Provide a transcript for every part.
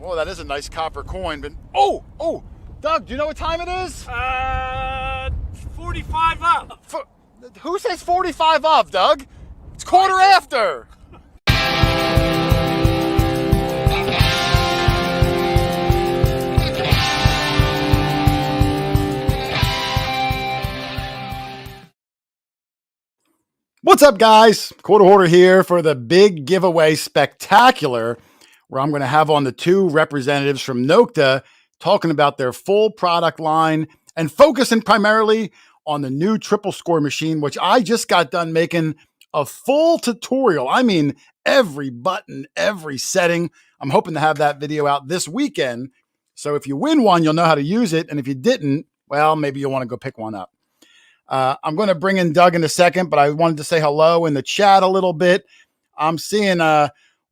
Well, that is a nice copper coin, but oh, Doug, do you know what time it is? 45 up. Who says 45 of, Doug? It's quarter after. What's up, guys? Quarter Hoarder here for the big giveaway spectacular, where I'm going to have on the two representatives from Nokta talking about their full product line and focusing primarily on the new triple score machine, which I just got done making a full tutorial. I mean, every button, every setting. I'm hoping to have that video out this weekend. So if you win one, you'll know how to use it. And if you didn't, well, maybe you'll want to go pick one up. I'm going to bring in Doug in a second, but I wanted to say hello in the chat a little bit. I'm seeing,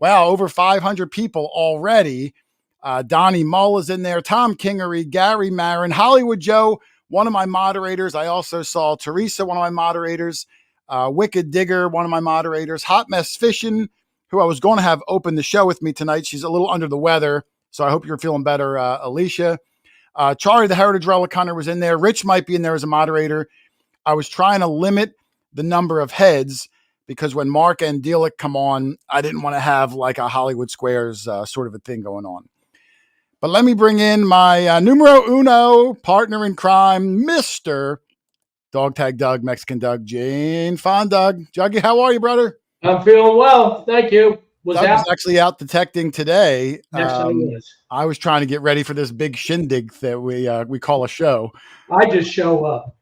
over 500 people already. Donnie Mull is in there, Tom Kingery, Gary Marin, Hollywood Joe, one of my moderators. I also saw Teresa, one of my moderators, Wicked Digger, one of my moderators, Hot Mess Fishing, who I was going to have open the show with me tonight. She's a little under the weather, so I hope you're feeling better, Alicia. Charlie the Heritage Relic Hunter was in there. Rich might be in there as a moderator. I was trying to limit the number of heads because when Mark and Delic come on, I didn't want to have like a Hollywood Squares sort of a thing going on. But let me bring in my numero uno partner in crime, Mr. Dog Tag Doug, Mexican Doug, Jane Fond Doug. Juggy, how are you, brother? I'm feeling well. Thank you. Doug was actually out detecting today. Yes, I was. I was trying to get ready for this big shindig that we call a show. I just show up.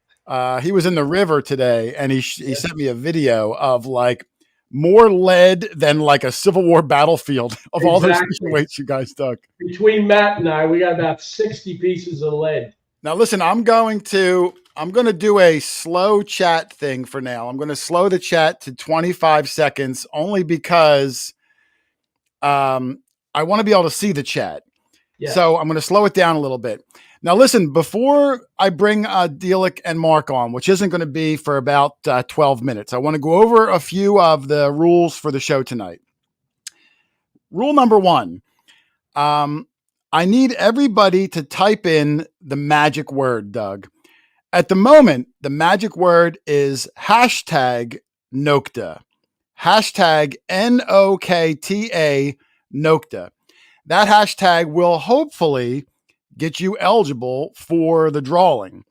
He was in the river today, and he sent me a video of like more lead than like a Civil War battlefield of all those weights you guys dug. Between Matt and I, we got about 60 pieces of lead. Now, listen, I'm going to do a slow chat thing for now. I'm going to slow the chat to 25 seconds only because I want to be able to see the chat. Yes. So I'm going to slow it down a little bit. Now, listen, before I bring Delic and Mark on, which isn't going to be for about 12 minutes, I want to go over a few of the rules for the show tonight. Rule number one, I need everybody to type in the magic word, Doug. At the moment, the magic word is hashtag Nokta. Hashtag Nokta Nokta. That hashtag will hopefully get you eligible for the drawing.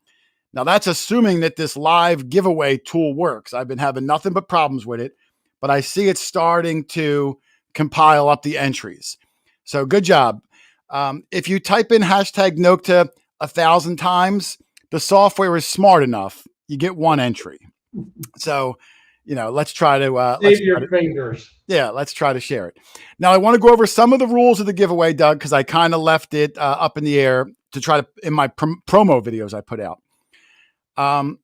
Now, that's assuming that this live giveaway tool works. I've been having nothing but problems with it, but I see it starting to compile up the entries. So good job. If you type in hashtag Nokta 1,000 times, the software is smart enough. You get one entry. So, let's try to save your fingers. Yeah, let's try to share it. Now, I want to go over some of the rules of the giveaway, Doug, because I kind of left it up in the air to try to in my promo videos I put out.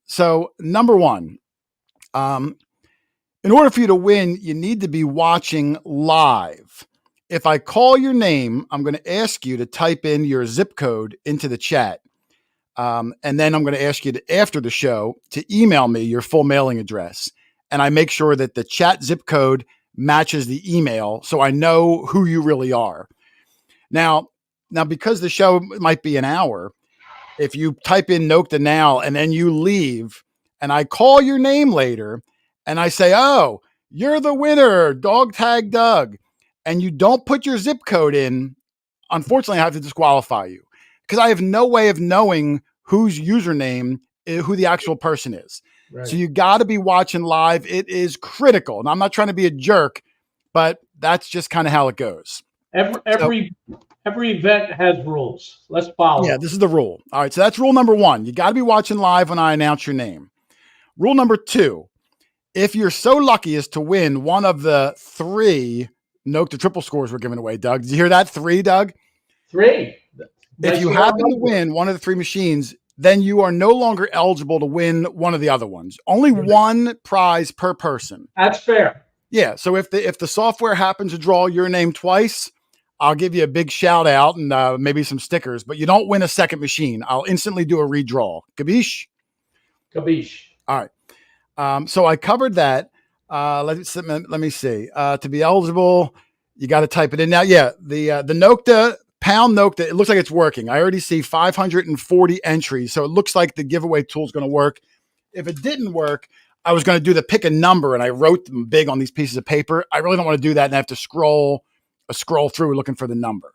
So, number one, in order for you to win, you need to be watching live. If I call your name, I'm going to ask you to type in your zip code into the chat. And then I'm going to ask you to, after the show, to email me your full mailing address. And I make sure that the chat zip code matches the email so I know who you really are. Now, because the show might be an hour, if you type in Nokta now and then you leave and I call your name later and I say, oh, you're the winner, Dog Tag Doug, and you don't put your zip code in, unfortunately, I have to disqualify you because I have no way of knowing whose username, who the actual person is. Right. So you got to be watching live. It is critical. And I'm not trying to be a jerk, but that's just kind of how it goes. Every event has rules. Let's follow. Yeah, this is the rule. All right, so that's rule number one. You got to be watching live when I announce your name. Rule number two, if you're so lucky as to win one of the 3 Nokta triple scores we're giving away, Doug. Did you hear that? 3, Doug? 3. If you happen to win one of the 3 machines, then you are no longer eligible to win one of the other ones. Only one prize per person. That's fair. Yeah. So if the software happens to draw your name twice, I'll give you a big shout out and maybe some stickers, but you don't win a second machine. I'll instantly do a redraw. Kabish? Kabish. All right. So I covered that. Let me see. To be eligible, you got to type it in now. Yeah. The Nokta pound Nokta. It looks like it's working. I already see 540 entries. So it looks like the giveaway tool is going to work. If it didn't work, I was going to do the pick a number, and I wrote them big on these pieces of paper. I really don't want to do that and have to scroll through looking for the number.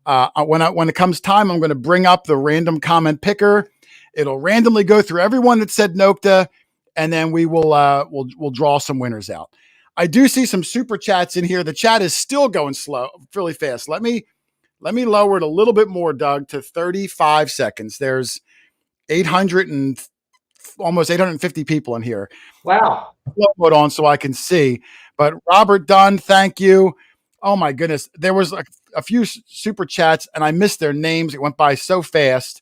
When it comes time, I'm going to bring up the random comment picker. It'll randomly go through everyone that said Nokta, and then we'll draw some winners out. I do see some super chats in here. The chat is still going slow, really fast. Let me lower it a little bit more, Doug, to 35 seconds. There's 800 and almost 850 people in here. Wow. Slow it on so I can see. But Robert Dunn, thank you. Oh my goodness. There was a few super chats and I missed their names. It went by so fast.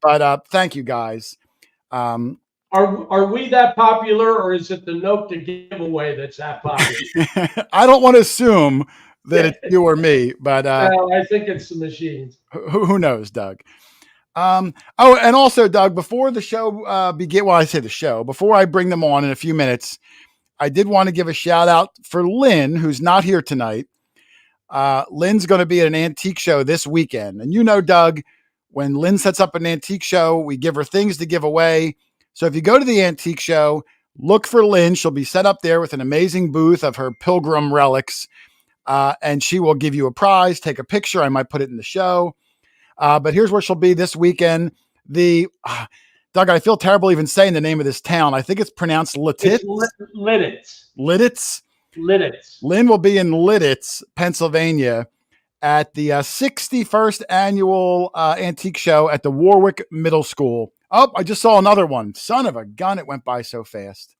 But thank you guys. Are we that popular, or is it the Nokta giveaway that's that popular? I don't want to assume that it's you or me, but no, I think it's the machines. Who knows, Doug? And also, Doug, before the show begin, well, I say the show, before I bring them on in a few minutes, I did want to give a shout out for Lynn, who's not here tonight. Lynn's going to be at an antique show this weekend. And you know, Doug, when Lynn sets up an antique show, we give her things to give away. So if you go to the antique show, look for Lynn. She'll be set up there with an amazing booth of her pilgrim relics. And she will give you a prize, take a picture. I might put it in the show. But here's where she'll be this weekend. Doug, I feel terrible even saying the name of this town. I think it's pronounced Lititz. Lidditz. Lynn will be in Lidditz, Pennsylvania at the 61st annual antique show at the Warwick Middle School. Oh, I just saw another one. Son of a gun. It went by so fast.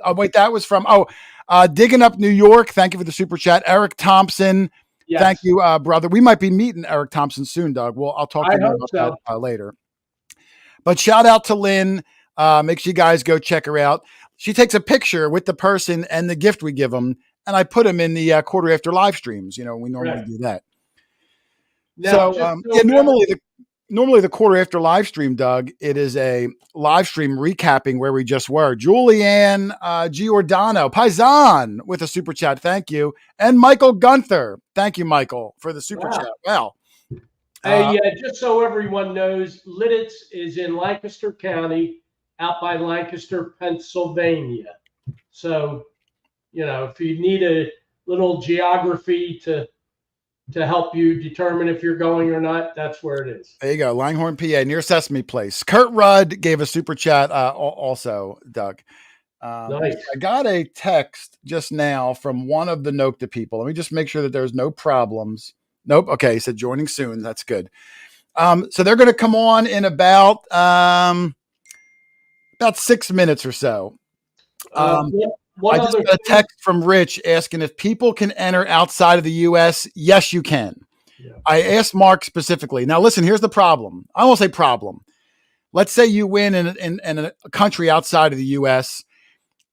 Oh, wait, that was from, Digging Up New York. Thank you for the super chat. Eric Thompson. Yes. Thank you, brother. We might be meeting Eric Thompson soon, Doug. I'll talk to you about that later. But shout out to Lynn. Make sure you guys go check her out. She takes a picture with the person and the gift we give them, and I put them in the quarter after live streams. You know, we normally do that. Now, normally the quarter after live stream, Doug, it is a live stream recapping where we just were. Julianne Giordano, Paisan with a super chat. Thank you. And Michael Gunther. Thank you, Michael, for the super chat. Wow. Hey, just so everyone knows, Lidditz is in Lancaster County, out by Lancaster, Pennsylvania. So, you know, if you need a little geography to help you determine if you're going or not, that's where it is. There you go, Langhorne, PA, near Sesame Place. Kurt Rudd gave a super chat also, Doug. Nice. I got a text just now from one of the Nokta people. Let me just make sure that there's no problems. Nope. Okay, he said joining soon. That's good. So they're going to come on in about 6 minutes or so. I just got a text from Rich asking if people can enter outside of the U.S. Yes, you can. Yeah. I asked Mark specifically. Now, listen, here's the problem. I won't say problem. Let's say you win in a country outside of the U.S.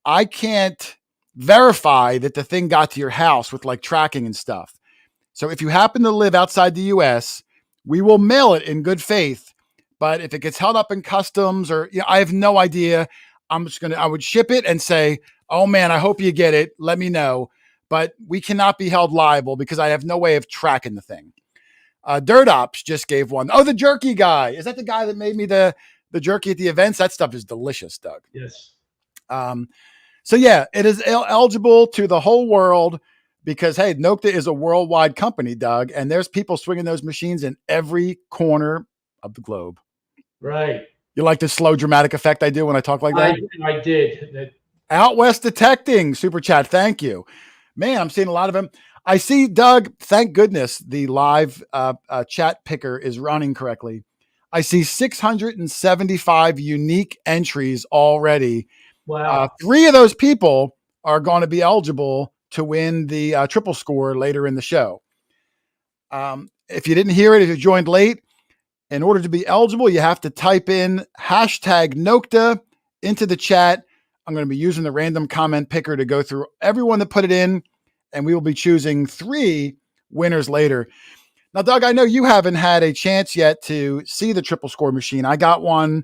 I can't verify that the thing got to your house with like tracking and stuff. So if you happen to live outside the U.S., we will mail it in good faith. But if it gets held up in customs or I have no idea, I would ship it and say, oh man, I hope you get it. Let me know. But we cannot be held liable because I have no way of tracking the thing. Dirt Ops just gave one. Oh, the jerky guy. Is that the guy that made me the jerky at the events? That stuff is delicious, Doug. Yes. So yeah, it is eligible to the whole world. Because, hey, Nokta is a worldwide company, Doug, and there's people swinging those machines in every corner of the globe. Right. You like the slow dramatic effect I do when I talk like that? I did. Out West Detecting, super chat, thank you. Man, I'm seeing a lot of them. I see, Doug, thank goodness the live chat picker is running correctly. I see 675 unique entries already. Wow. 3 of those people are going to be eligible to win the triple score later in the show. If you didn't hear it, if you joined late, in order to be eligible, you have to type in hashtag Nokta into the chat. I'm going to be using the random comment picker to go through everyone that put it in, and we will be choosing 3 winners later. Now, Doug, I know you haven't had a chance yet to see the triple score machine. I got one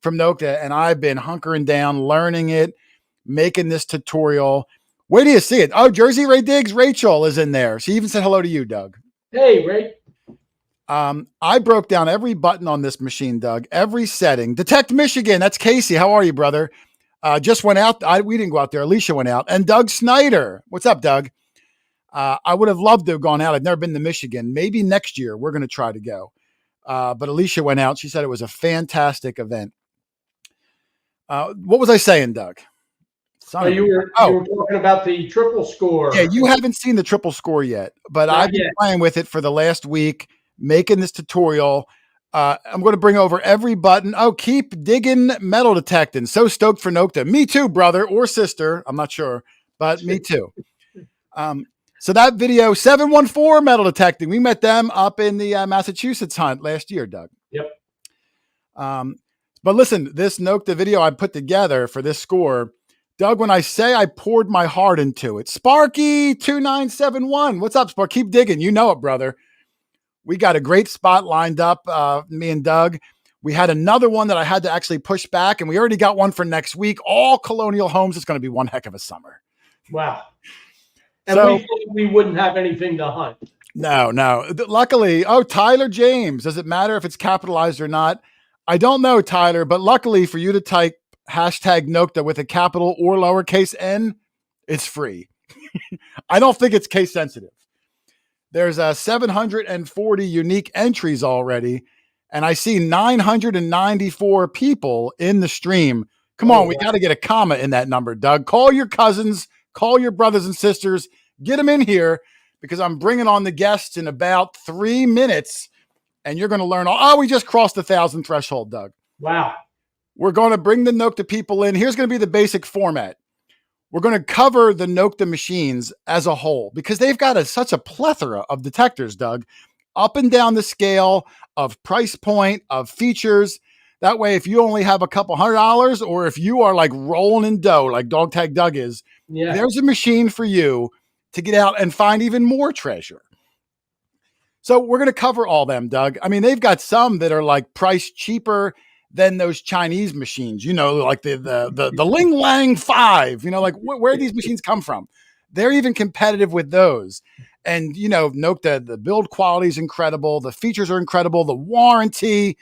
from Nokta, and I've been hunkering down, learning it, making this tutorial. Where do you see it? Oh, Jersey Ray Diggs, Rachel is in there. She even said hello to you, Doug. Hey, Ray. I broke down every button on this machine, Doug, every setting. Detect Michigan. That's Casey. How are you, brother? Just went out. We didn't go out there. Alicia went out. And Doug Snyder. What's up, Doug? I would have loved to have gone out. I've never been to Michigan. Maybe next year we're going to try to go. But Alicia went out. She said it was a fantastic event. What was I saying, Doug? You were talking about the triple score. Yeah, you haven't seen the triple score yet, but I've been playing with it for the last week, making this tutorial. I'm going to bring over every button. Oh, keep digging metal detecting. So stoked for Nokta. Me too, brother or sister. I'm not sure, but me too. So that video, 714 metal detecting. We met them up in the Massachusetts hunt last year, Doug. Yep. But listen, this Nokta video I put together for this score, Doug, when I say I poured my heart into it, Sparky2971. What's up, Spark? Keep digging. You know it, brother. We got a great spot lined up, me and Doug. We had another one that I had to actually push back, and we already got one for next week. All colonial homes. It's going to be one heck of a summer. Wow. And we thought we wouldn't have anything to hunt. No. Luckily, Tyler James. Does it matter if it's capitalized or not? I don't know, Tyler, but luckily for you to type hashtag Nokta with a capital or lowercase n, it's free. I don't think it's case sensitive. There's 740 unique entries already, and I see 994 people in the stream. Come on, we got to get a comma in that number, Doug. Call your cousins, call your brothers and sisters, get them in here because I'm bringing on the guests in about 3 minutes. And you're going to learn we just crossed the 1,000 threshold, Doug. Wow. We're going to bring the Nokta people in. Here's going to be the basic format. We're going to cover the Nokta machines as a whole because they've got such a plethora of detectors, Doug, up and down the scale of price point, of features. That way, if you only have a couple $100 or if you are like rolling in dough, like Dog Tag Doug is, there's a machine for you to get out and find even more treasure. So we're going to cover all them, Doug. I mean, they've got some that are like priced cheaper than those Chinese machines, like the Ling Lang 5, like where these machines come from. They're even competitive with those. And, Nokta, the build quality is incredible. The features are incredible. The warranty,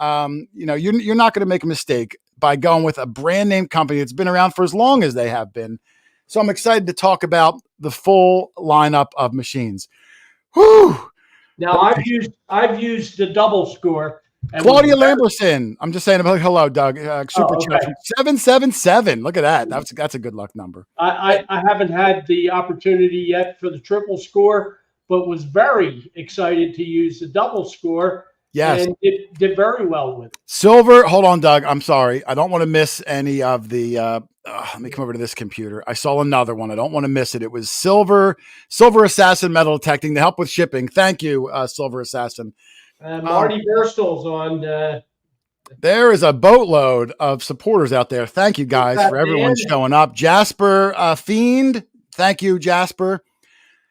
you're not going to make a mistake by going with a brand name company that's been around for as long as they have been. So I'm excited to talk about the full lineup of machines. Whew. Now I've used the double score. Claudia Lamberson. I'm just saying hello, Doug. Super chat 777. Look at that. That's a good luck number. I haven't had the opportunity yet for the triple score, but was very excited to use the double score. Yes. And it did very well with it. Silver. Hold on, Doug. I'm sorry. I don't want to miss any of the let me come over to this computer. I saw another one. I don't want to miss it. It was Silver Assassin metal detecting to help with shipping. Thank you, Silver Assassin. Marty Burstel's on. There is a boatload of supporters out there. Thank you guys for everyone showing up. Jasper Fiend. Thank you, Jasper.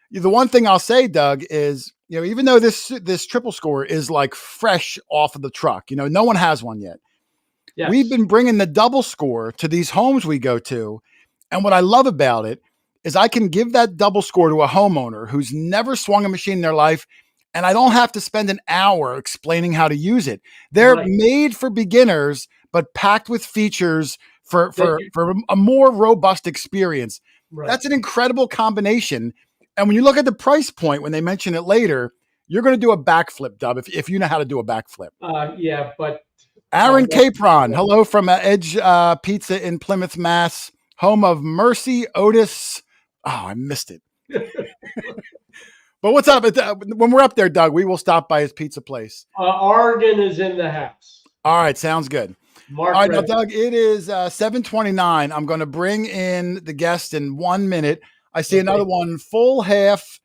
The one thing I'll say, Doug, is, even though this triple score is like fresh off of the truck, no one has one yet. Yes. We've been bringing the double score to these homes we go to. And what I love about it is I can give that double score to a homeowner who's never swung a machine in their life. And I don't have to spend an hour explaining how to use it. They're made for beginners, but packed with features for a more robust experience. Right. That's an incredible combination. And when you look at the price point, when they mention it later, you're going to do a backflip, Dub, if you know how to do a backflip. Yeah, but... Aaron Capron, hello from Edge Pizza in Plymouth, Mass, home of Mercy Otis. Oh, I missed it. But what's up? When we're up there, Doug, we will stop by his pizza place. Oregon is in the house. All right, sounds good. All right, now, Doug, it is 7:29. I'm going to bring in the guest in 1 minute. I see another one, full half,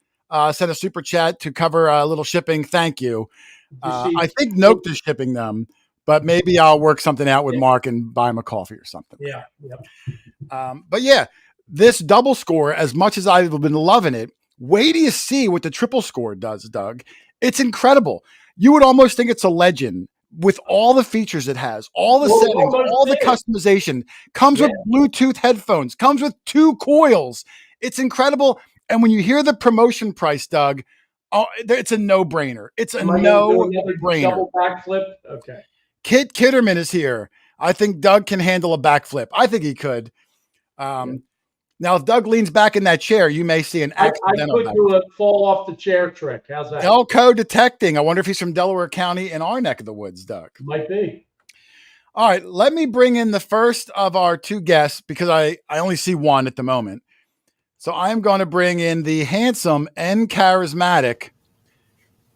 sent a super chat to cover a little shipping. Thank you. I think Nokta's shipping them, but maybe I'll work something out with Mark and buy him a coffee or something. Yeah. But yeah, this double score, as much as I've been loving it, wait till you see what the triple score does, Doug. It's incredible. You would almost think it's a legend with all the features it has, all the settings, all the customization. Comes with Bluetooth headphones, comes with 2 coils. It's incredible. And when you hear the promotion price, Doug, Oh, it's a no-brainer. It's a Am I going to do another no-brainer. double backflip? Okay. Kit Kitterman is here. I think Doug can handle a backflip. I think he could. Yeah. Now, if Doug leans back in that chair, you may see an I accidental could do a fall off the chair trick. How's that? Delco detecting. I wonder if he's from Delaware County in our neck of the woods, Doug. Might be. All right, let me bring in the first of our two guests because I only see one at the moment. So I'm going to bring in the handsome and charismatic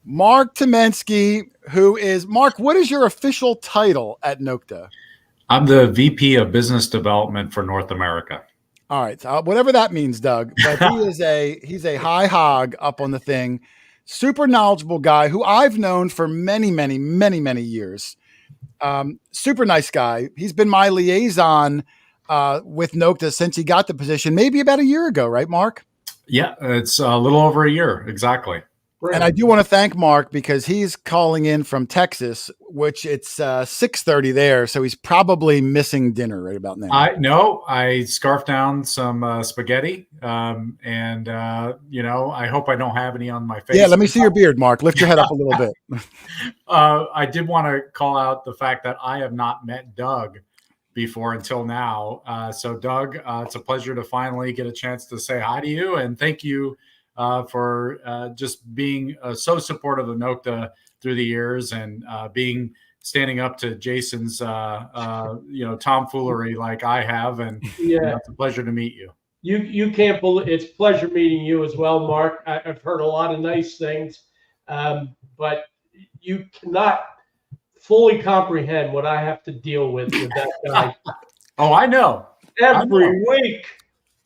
Mark Tomensky, who is, Mark, what is your official title at Nokta? I'm the VP of Business Development for North America. All right, so whatever that means, Doug. But he's a high hog up on the thing, super knowledgeable guy who I've known for many years. Super nice guy. He's been my liaison with Nokta since he got the position, maybe about a year ago, right, Mark? Yeah, it's a little over a year, exactly. And I do want to thank Mark because he's calling in from Texas, which it's 6:30 there, so he's probably missing dinner right about now. I scarfed down some spaghetti, and I hope I don't have any on my face. Yeah, let me see your beard, Mark. Lift your head up a little bit. I did want to call out the fact that I have not met Doug before until now. So, Doug, it's a pleasure to finally get a chance to say hi to you, and thank you for just being so supportive of Nokta through the years and standing up to Jason's tomfoolery like I have, and it's a pleasure to meet you. You can't believe it's a pleasure meeting you as well, Mark. I've heard a lot of nice things, but you cannot fully comprehend what I have to deal with that guy. Oh, I know. Every week.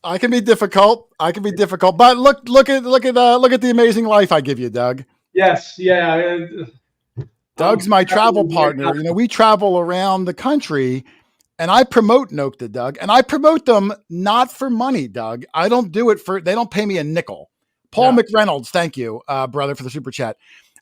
I can be difficult. But look at the amazing life I give you, Doug. Yes, yeah. Doug's my travel partner. You know, we travel around the country, and I promote Nokta, Doug, and I promote them not for money, Doug. I don't do it they don't pay me a nickel. Paul McReynolds, thank you, brother, for the super chat.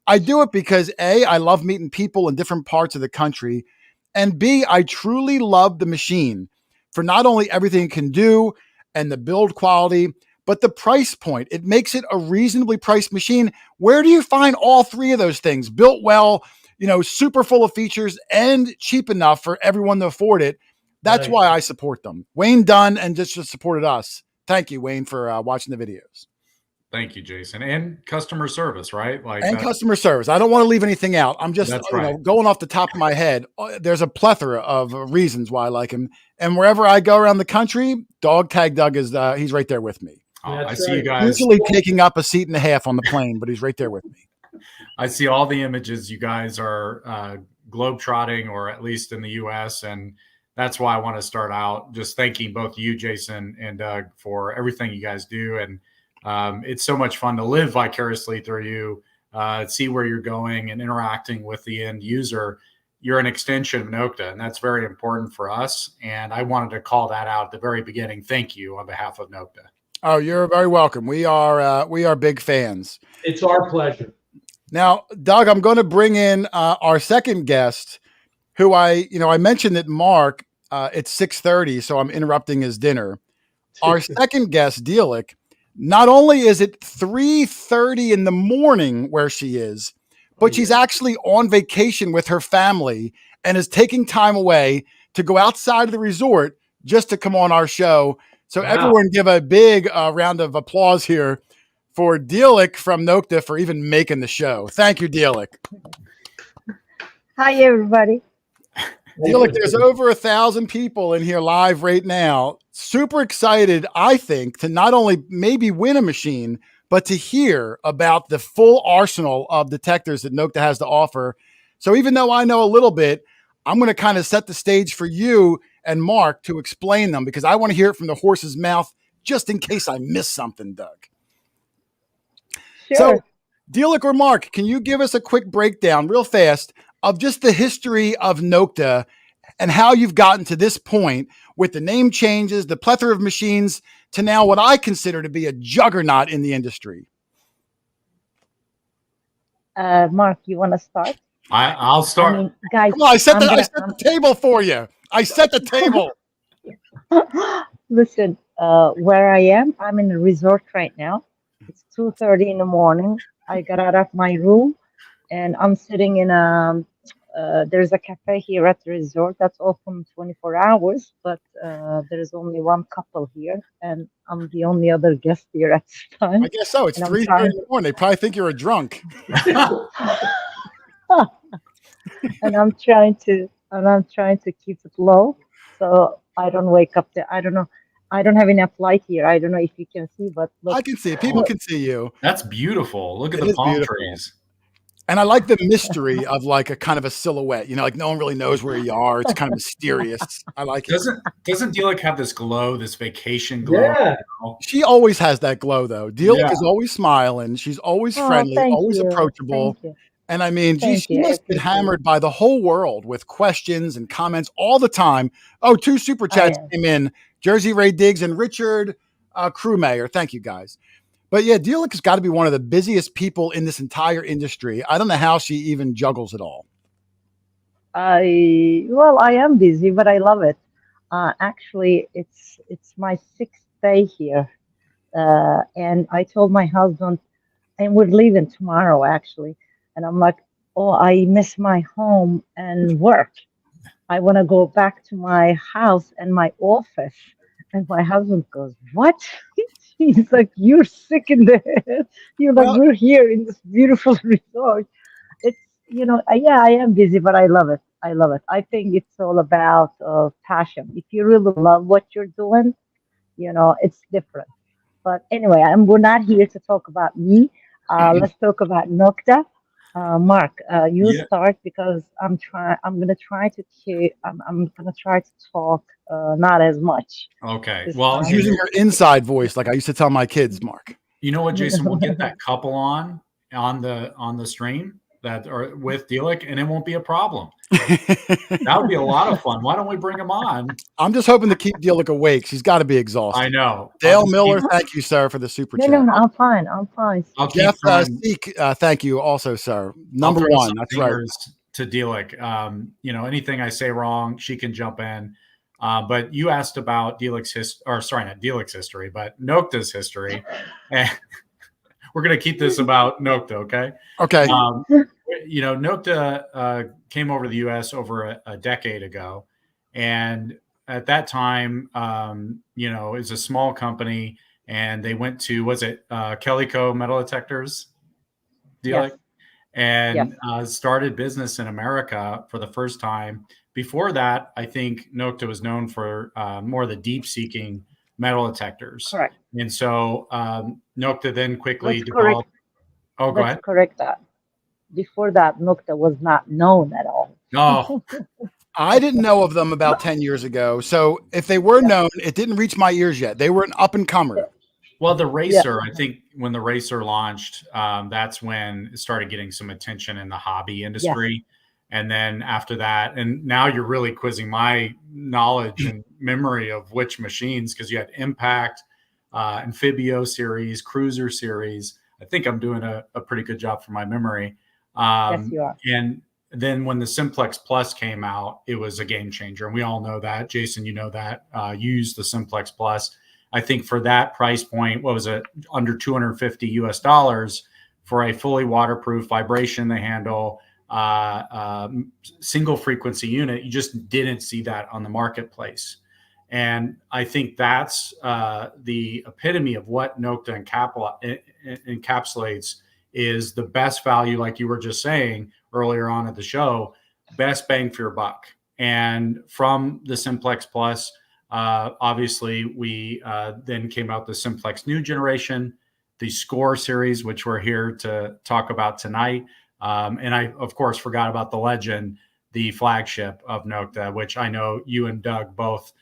I do it because A, I love meeting people in different parts of the country, and B, I truly love the machine for not only everything it can do and the build quality, but the price point. It makes it a reasonably priced machine. Where do you find all three of those things? Built well, super full of features and cheap enough for everyone to afford it. That's why I support them. Wayne Dunn and just supported us. Thank you, Wayne, for watching the videos. Thank you, Jason. And customer service, right? Customer service. I don't want to leave anything out. I'm just going off the top of my head. There's a plethora of reasons why I like him. And wherever I go around the country, Dog Tag Doug is he's right there with me. I see you guys. Usually taking up a seat and a half on the plane, but he's right there with me. I see all the images. You guys are globetrotting, or at least in the U.S., and that's why I want to start out just thanking both you, Jason, and Doug, for everything you guys do. And it's so much fun to live vicariously through you, see where you're going and interacting with the end user. You're an extension of Nokta, and that's very important for us. And I wanted to call that out at the very beginning. Thank you on behalf of Nokta. Oh, you're very welcome. We are big fans. It's our pleasure. Now, Doug, I'm going to bring in our second guest, who I mentioned that Mark, it's 6:30, so I'm interrupting his dinner. Our second guest, Dielich, not only is it 3:30 in the morning where she is, but she's actually on vacation with her family and is taking time away to go outside of the resort just to come on our show. So everyone give a big round of applause here for Dielich from Nokta for even making the show. Thank you, Dielich. Hi, everybody. Dielich, there's over 1,000 people in here live right now. Super excited, I think, to not only maybe win a machine, but to hear about the full arsenal of detectors that Nokta has to offer. So even though I know a little bit, I'm going to kind of set the stage for you and Mark to explain them, because I want to hear it from the horse's mouth just in case I miss something, Doug. Sure. So, Dielich or Mark, can you give us a quick breakdown real fast of just the history of Nokta and how you've gotten to this point with the name changes, the plethora of machines, to now what I consider to be a juggernaut in the industry? Mark, you want to start? I'll start. I mean, guys, come on, I set the table for you. I set the table. Listen, where I am, I'm in a resort right now. It's 2:30 in the morning. I got out of my room, and I'm sitting in a. There's a cafe here at the resort that's open 24 hours, but there is only one couple here, and I'm the only other guest here at this time. I guess so. It's And I'm 3:30 trying in the morning. They probably think you're a drunk. and I'm trying to keep it low, so I don't wake up. I don't know. I don't have enough light here. I don't know if you can see, but look. I can see it. People look. can see you. That's beautiful. Look at It the is palm beautiful. trees. And I like the mystery of like a kind of a silhouette. You know, like no one really knows where you are. It's kind of mysterious. I like it. Doesn't Delik have this glow, this vacation glow? Yeah. She always has that glow, though. Delik Yeah. is always smiling. She's always Oh, friendly, thank always you. approachable. Thank you. And I mean, gee, Thank she you. I must be appreciate hammered by the whole world with questions and comments all the time. Oh, 2 super I chats am. came in. Jersey Ray Diggs and Richard Crewmayer. Thank you, guys. But yeah, Delik has got to be one of the busiest people in this entire industry. I don't know how she even juggles it all. I am busy, but I love it. Actually, it's my 6th day here, and I told my husband, and we're leaving tomorrow actually, and I'm like, oh, I miss my home and work. I want to go back to my house and my office. And my husband goes, what? He's like, you're sick in the head. You're like, Well, we're here in this beautiful resort. It's, yeah, I am busy, but I love it. I love it. I think it's all about passion. If you really love what you're doing, it's different. But anyway, we're not here to talk about me. Let's talk about Nokta. Mark, you Yeah. start because I'm gonna try to I'm gonna try to talk not as much. Okay. This Well, she's time. using her inside voice, like I used to tell my kids, Mark. you know what, Jason? We'll get that couple on the stream that are with Delik, and it won't be a problem. That would be a lot of fun. Why don't we bring them on? I'm just hoping to keep Delik awake. She's got to be exhausted. I know. Dale Miller, thank you, sir, for the super No, chat. no, no, I'm fine. I'm fine. I'll keep Jeff throwing, Seek, thank you also, sir. Number I'll throw 1, some that's right. fingers to Delik. Anything I say wrong, she can jump in. But you asked about Delik's not Delik's history, but Nokta's history. And we're going to keep this about Nokta, okay? Okay. Nokta came over to the U.S. over a decade ago. And at that time, it's a small company. And they went to, was it Kellyco Metal Detectors? Delik? Yes. And started business in America for the first time. Before that, I think Nokta was known for more of the deep-seeking metal detectors. Correct. And so Nokta then quickly Let's developed. Go Let's ahead. correct that. Before that, Nokta was not known at all. Oh, I didn't know of them about 10 years ago. So if they were known, it didn't reach my ears yet. They were an up-and-comer. well, the Racer, I think when the Racer launched, that's when it started getting some attention in the hobby industry. And then after that, and now you're really quizzing my knowledge and memory of which machines, because you had Impact, Amphibio series, Cruiser series. I think I'm doing a pretty good job for my memory. Yes, you are. And then when the Simplex Plus came out, it was a game changer. And we all know that. Jason, you know that. You used the Simplex Plus. I think for that price point, what was it, under $250 for a fully waterproof vibration they handle, single frequency unit. You just didn't see that on the marketplace. And I think that's the epitome of what Nokta encapsulates is the best value, like you were just saying earlier on at the show, best bang for your buck. And from the Simplex Plus, obviously we then came out the Simplex New Generation, the Score series, which we're here to talk about tonight. And I, of course, forgot about the Legend, the flagship of Nokta, which I know you and Doug both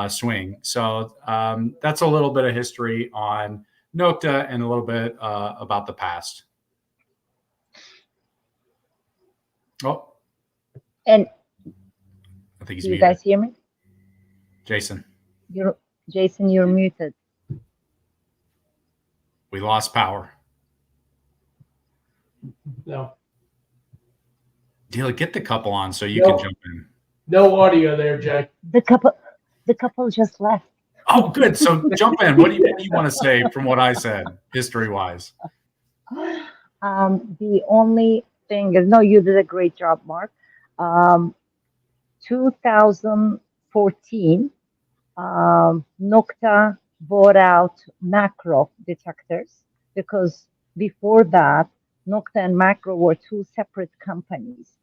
swing. So that's a little bit of history on Nokta and a little bit about the past. Oh, And I think he's do you muted. guys hear me? Jason, Jason, you're muted. we lost power. No. Dealer, get the couple on so you No. can jump in. No audio there, Jay. The couple just left. Oh, good. So jump in. What do you want to say from what I said, history-wise? The only thing is, no, you did a great job, Mark. Um, 2014, Nokta bought out macro detectors because before that, Nokta and macro were two separate companies.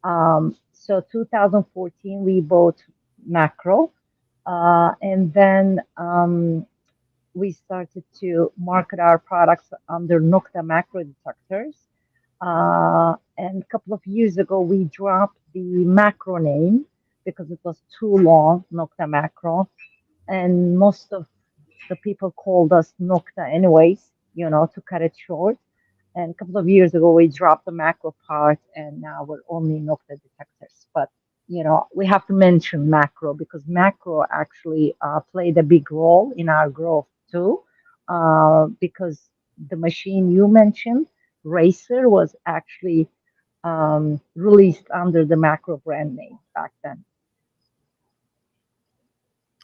So 2014, we bought macro, and then we started to market our products under Nokta macro detectors. And a couple of years ago, we dropped the macro name because it was too long, Nokta macro, and most of the people called us Nokta anyways, to cut it short. And a couple of years ago, we dropped the macro part, and now we're only Nokta detectors. But we have to mention macro because macro actually played a big role in our growth too, because the machine you mentioned, Racer, was actually released under the macro brand name back then.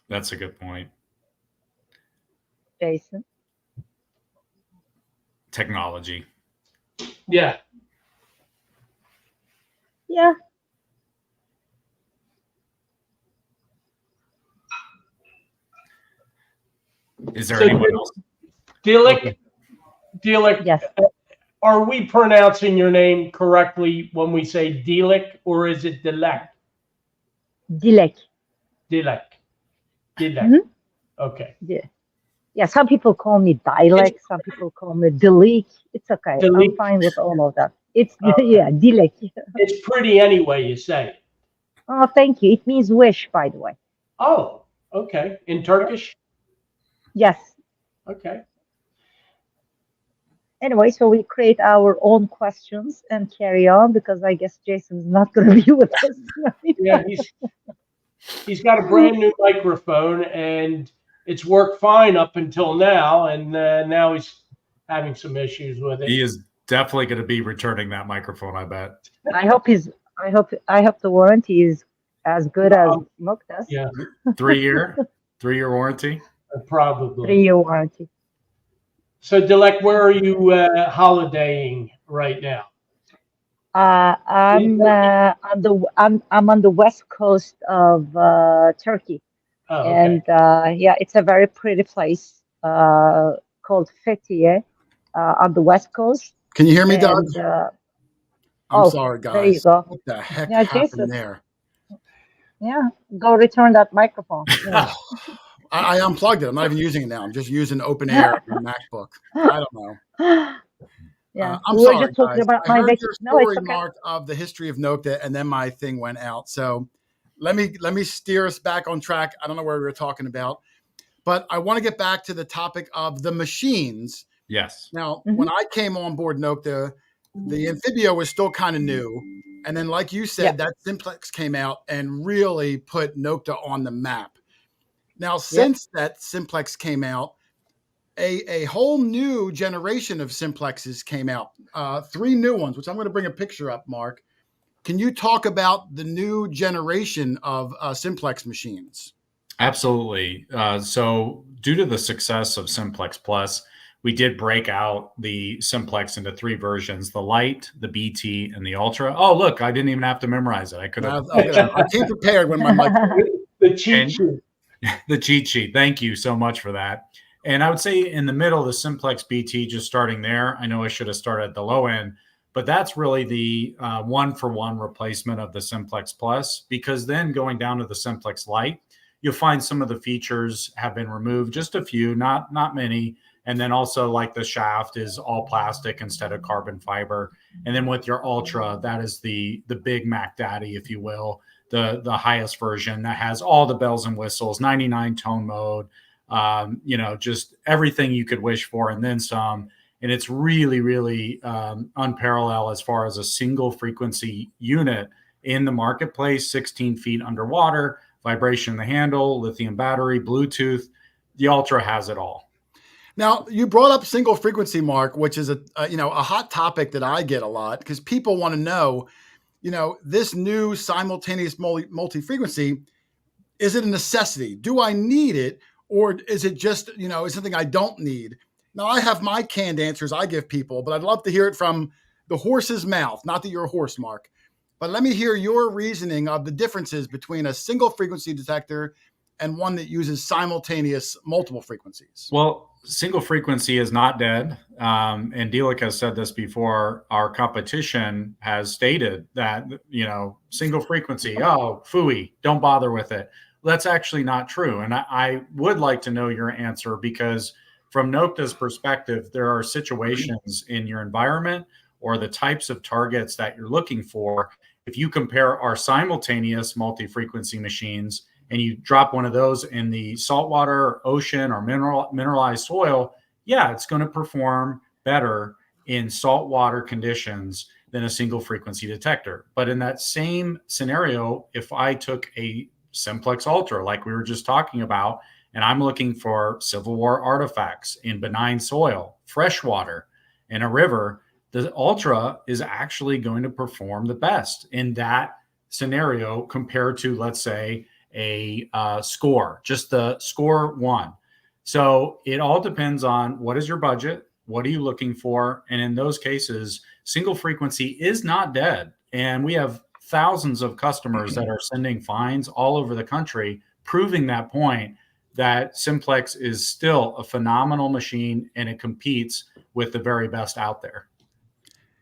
That's a good point. Jason? Technology. Yeah. Yeah. Is there So, anyone else? Dilek, Yes. are we pronouncing your name correctly when we say Dilek, or is it Dilek? Dilek. Dilek. Mhm. Okay. Yeah, some people call me Dilek, some people call me Dilek. It's okay. I'm Dilek. fine with all of that. It's Okay. yeah, Dilek. It's pretty anyway, you say. Oh, thank you. It means wish, by the way. Oh, okay. In Turkish? Yes. Okay. Anyway, so we create our own questions and carry on because I guess Jason's not going to be with us tonight. Yeah, he's got a brand new microphone, and it's worked fine up until now, and now he's having some issues with it. He is definitely going to be returning that microphone, I bet. I hope the warranty is as good as Nokta's. Yeah, 3-year warranty. probably. 3-year warranty. So, Dilek, where are you holidaying right now? I'm on the west coast of Turkey, Oh, okay. and yeah, it's a very pretty place called Fethiye on the west coast. Can you hear me, Doug? And, I'm sorry, guys. There you go. What the heck Yeah, happened Jason. there? Yeah, go return that microphone. Yeah. I unplugged it. I'm not even using it now. I'm just using open air on the MacBook. I don't know. Yeah, I'm we were sorry, just talking guys. about I my heard vacation. your No, it's story, okay. Mark, of the history of Nokta, and then my thing went out. So let me steer us back on track. I don't know where we were talking about, but I want to get back to the topic of the machines. Yes. Now, when I came on board Nokta, the Amphibio was still kind of new. And then, like you said, that Simplex came out and really put Nokta on the map. Now, since that Simplex came out, a whole new generation of Simplexes came out, 3 new ones, which I'm going to bring a picture up, Mark. Can you talk about the new generation of Simplex machines? Absolutely. So due to the success of Simplex Plus, we did break out the Simplex into 3 versions: the Light, the BT, and the Ultra. Oh, look, I didn't even have to memorize it. I could have. I came prepared when my mic. The cheat sheet. The cheat sheet. Thank you so much for that. And I would say in the middle, the Simplex BT, just starting there. I know I should have started at the low end, but that's really the 1-for-1 replacement of the Simplex Plus, because then going down to the Simplex Lite, you'll find some of the features have been removed, just a few, not many. And then also, like, the shaft is all plastic instead of carbon fiber. And then with your Ultra, that is the big Mac Daddy, if you will, the highest version that has all the bells and whistles, 99 tone mode, just everything you could wish for and then some. And it's really, really unparalleled as far as a single frequency unit in the marketplace, 16 feet underwater, vibration in the handle, lithium battery, Bluetooth. The Ultra has it all. Now, you brought up single frequency, Mark, which is a hot topic that I get a lot because people want to know, this new simultaneous multi-frequency, is it a necessity? Do I need it? Or is it just, is something I don't need? Now, I have my canned answers I give people, but I'd love to hear it from the horse's mouth. Not that you're a horse, Mark, but let me hear your reasoning of the differences between a single frequency detector and one that uses simultaneous multiple frequencies. Well, single frequency is not dead. And Delic has said this before. Our competition has stated that, single frequency, oh, phooey, don't bother with it. That's actually not true. And I would like to know your answer, because from Nokta's perspective, there are situations in your environment or the types of targets that you're looking for. If you compare our simultaneous multi-frequency machines and you drop one of those in the saltwater, ocean, or mineralized soil, yeah, it's going to perform better in saltwater conditions than a single frequency detector. But in that same scenario, if I took a Simplex Ultra, like we were just talking about, and I'm looking for Civil War artifacts in benign soil, freshwater, in a river, the Ultra is actually going to perform the best in that scenario compared to, let's say, a score, just the score one. So it all depends on what is your budget, what are you looking for, and in those cases, single frequency is not dead. And we have thousands of customers that are sending finds all over the country, proving that point, that Simplex is still a phenomenal machine and it competes with the very best out there.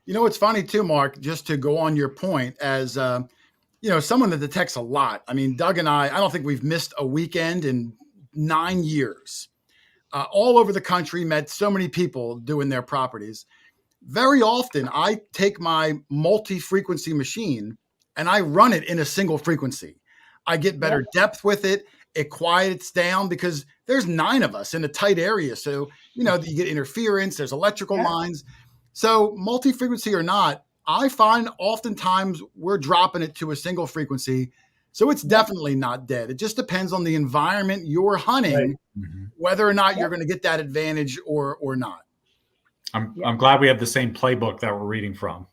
It's funny too, Mark, just to go on your point, as someone that detects a lot. I mean, Doug and I don't think we've missed a weekend in 9 years. All over the country, met so many people doing their properties. Very often, I take my multi-frequency machine and I run it in a single frequency. I get better depth with it. It quiets down because there's 9 of us in a tight area. So, you get interference, there's electrical lines. So multi-frequency or not, I find oftentimes we're dropping it to a single frequency. So it's definitely not dead. It just depends on the environment you're hunting, whether or not you're going to get that advantage or not. I'm glad we have the same playbook that we're reading from.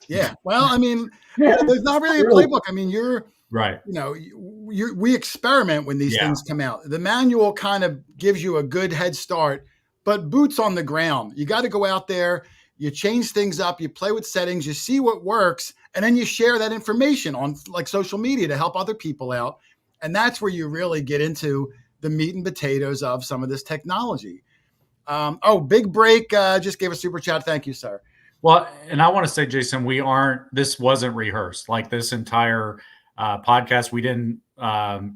Yeah. Well, I mean, there's not really a playbook. I mean, you're right. We experiment when these things come out. The manual kind of gives you a good head start, but boots on the ground. You got to go out there. You change things up, you play with settings, you see what works, and then you share that information on like social media to help other people out. And that's where you really get into the meat and potatoes of some of this technology. Big Break just gave a super chat. Thank you, sir. Well, and I want to say, Jason, this wasn't rehearsed. Like this entire podcast, we didn't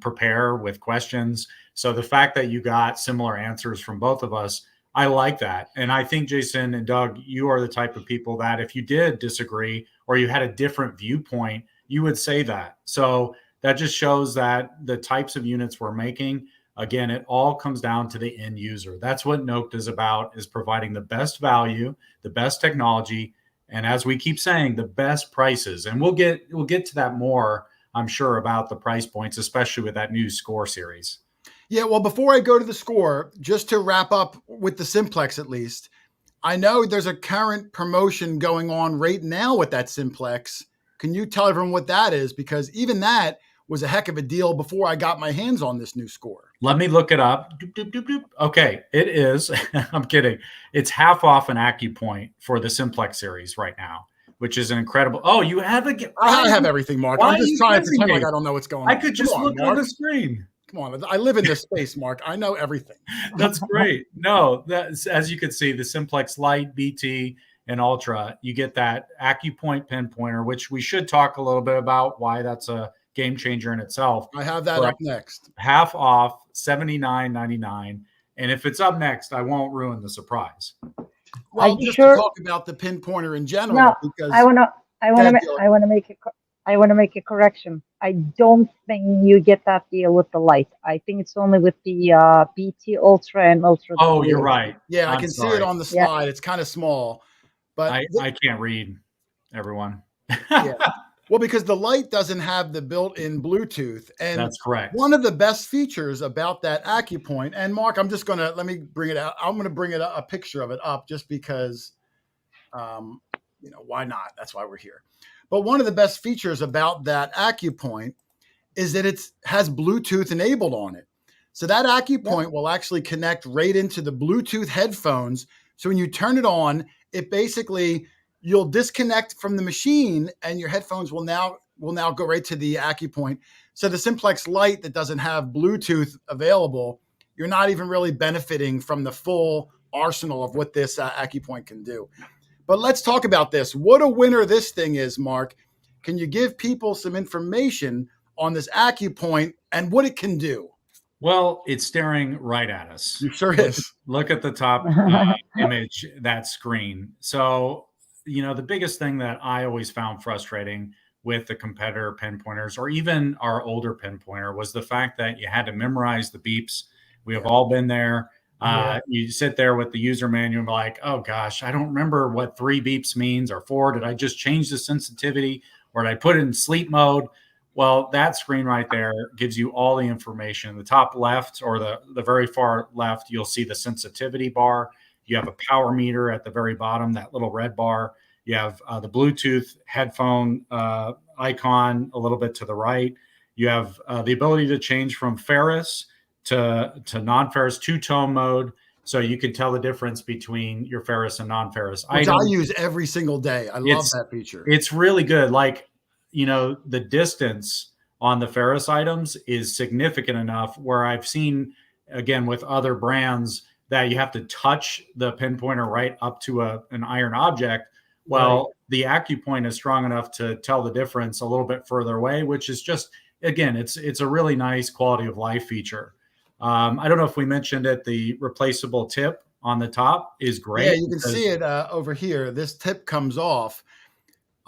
prepare with questions. So the fact that you got similar answers from both of us, I like that. And I think, Jason and Doug, you are the type of people that if you did disagree or you had a different viewpoint, you would say that. So that just shows that the types of units we're making, again, it all comes down to the end user. That's what Nokta is about, is providing the best value, the best technology, and as we keep saying, the best prices. And we'll get to that more, I'm sure, about the price points, especially with that new score series. Yeah, well, before I go to the score, just to wrap up with the Simplex at least, I know there's a current promotion going on right now with that Simplex. Can you tell everyone what that is? Because even that was a heck of a deal before I got my hands on this new score. Let me look it up. Doop, doop, doop, doop. Okay, it is. I'm kidding. It's half off an AccuPoint for the Simplex series right now, which is an incredible. Oh, you have it? I have everything, Mark. I'm just trying to pretend like I don't know what's going on. I could just look on the screen. Come on, I live in this space, Mark. I know everything. That's great. No, that's, as you can see, the Simplex Lite, BT, and Ultra, you get that AccuPoint pinpointer, which we should talk a little bit about why that's a game changer in itself. I have that up next. Half off, $79.99. And if it's up next, I won't ruin the surprise. Well, just to talk about the pinpointer in general, no, because I want to make a correction. I don't think you get that deal with the Lite. I think it's only with the BT Ultra and Ultra. Oh, you're right. Yeah, I can see it on the slide. Yeah. It's kind of small, but I can't read, everyone. Yeah. Well, because the Lite doesn't have the built-in Bluetooth. And that's correct. One of the best features about that AccuPoint, and Mark, I'm just going to, let me bring it out. I'm going to bring it a picture of it up just because, why not? That's why we're here. But one of the best features about that AccuPoint is that it has Bluetooth enabled on it. So that acupoint will actually connect right into the Bluetooth headphones. So when you turn it on, it basically, you'll disconnect from the machine and your headphones will now go right to the acupoint. So the Simplex Lite that doesn't have Bluetooth available, you're not even really benefiting from the full arsenal of what this acupoint can do. But let's talk about this. What a winner this thing is, Mark. Can you give people some information on this acupoint and what it can do? Well, it's staring right at us. It sure is. Look at the top image, that screen. So, the biggest thing that I always found frustrating with the competitor pinpointers or even our older pinpointer was the fact that you had to memorize the beeps. We have all been there. You sit there with the user manual and be like, oh gosh, I don't remember what 3 beeps means or 4. Did I just change the sensitivity or did I put it in sleep mode? Well, that screen right there gives you all the information. The top left or the very far left, you'll see the sensitivity bar. You have a power meter at the very bottom, that little red bar. You have the Bluetooth headphone icon a little bit to the right. You have the ability to change from ferrous to non-ferrous two-tone mode. So you can tell the difference between your ferrous and non-ferrous Which items. I use every single day. I love that feature. It's really good. Like, the distance on the ferrous items is significant enough where I've seen, again, with other brands that you have to touch the pinpointer right up to an iron object. Well, the acupoint is strong enough to tell the difference a little bit further away, which is just, again, it's a really nice quality of life feature. I don't know if we mentioned it, the replaceable tip on the top is great. Yeah, you can see it over here. This tip comes off.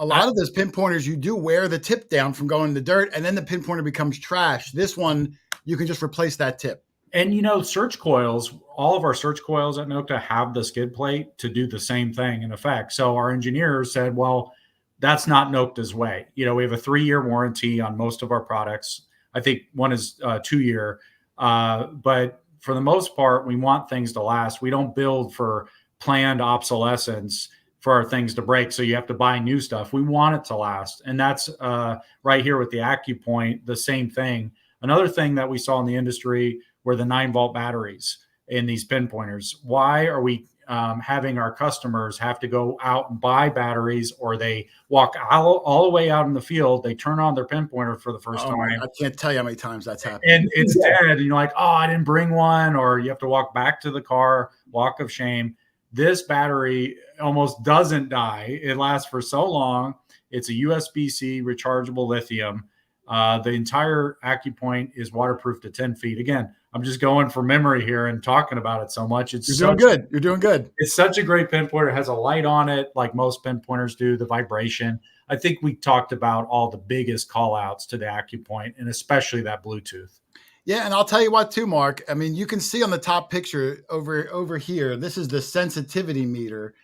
A lot of those pinpointers, you do wear the tip down from going in the dirt, and then the pinpointer becomes trash. This one, you can just replace that tip. And, search coils, all of our search coils at Nokta have the skid plate to do the same thing in effect. So our engineers said, well, that's not Nokta's way. We have a 3-year warranty on most of our products. I think one is 2-year. But for the most part, we want things to last. We don't build for planned obsolescence for our things to break. So you have to buy new stuff. We want it to last. And that's right here with the acupoint, the same thing. Another thing that we saw in the industry were the 9-volt batteries in these pinpointers. Why are we having our customers have to go out and buy batteries, or they walk all the way out in the field, they turn on their pinpointer for the first time. I can't tell you how many times that's happened. And it's dead. And you're like, oh, I didn't bring one. Or you have to walk back to the car, walk of shame. This battery almost doesn't die. It lasts for so long. It's a USB-C rechargeable lithium. The entire acupoint is waterproof to 10 feet. Again, I'm just going for memory here and talking about it so much. You're doing good. You're doing good. It's such a great pinpointer. It has a light on it, like most pinpointers do, the vibration. I think we talked about all the biggest call outs to the acupoint, and especially that Bluetooth. Yeah, and I'll tell you what too, Mark. I mean, you can see on the top picture over here, this is the sensitivity meter.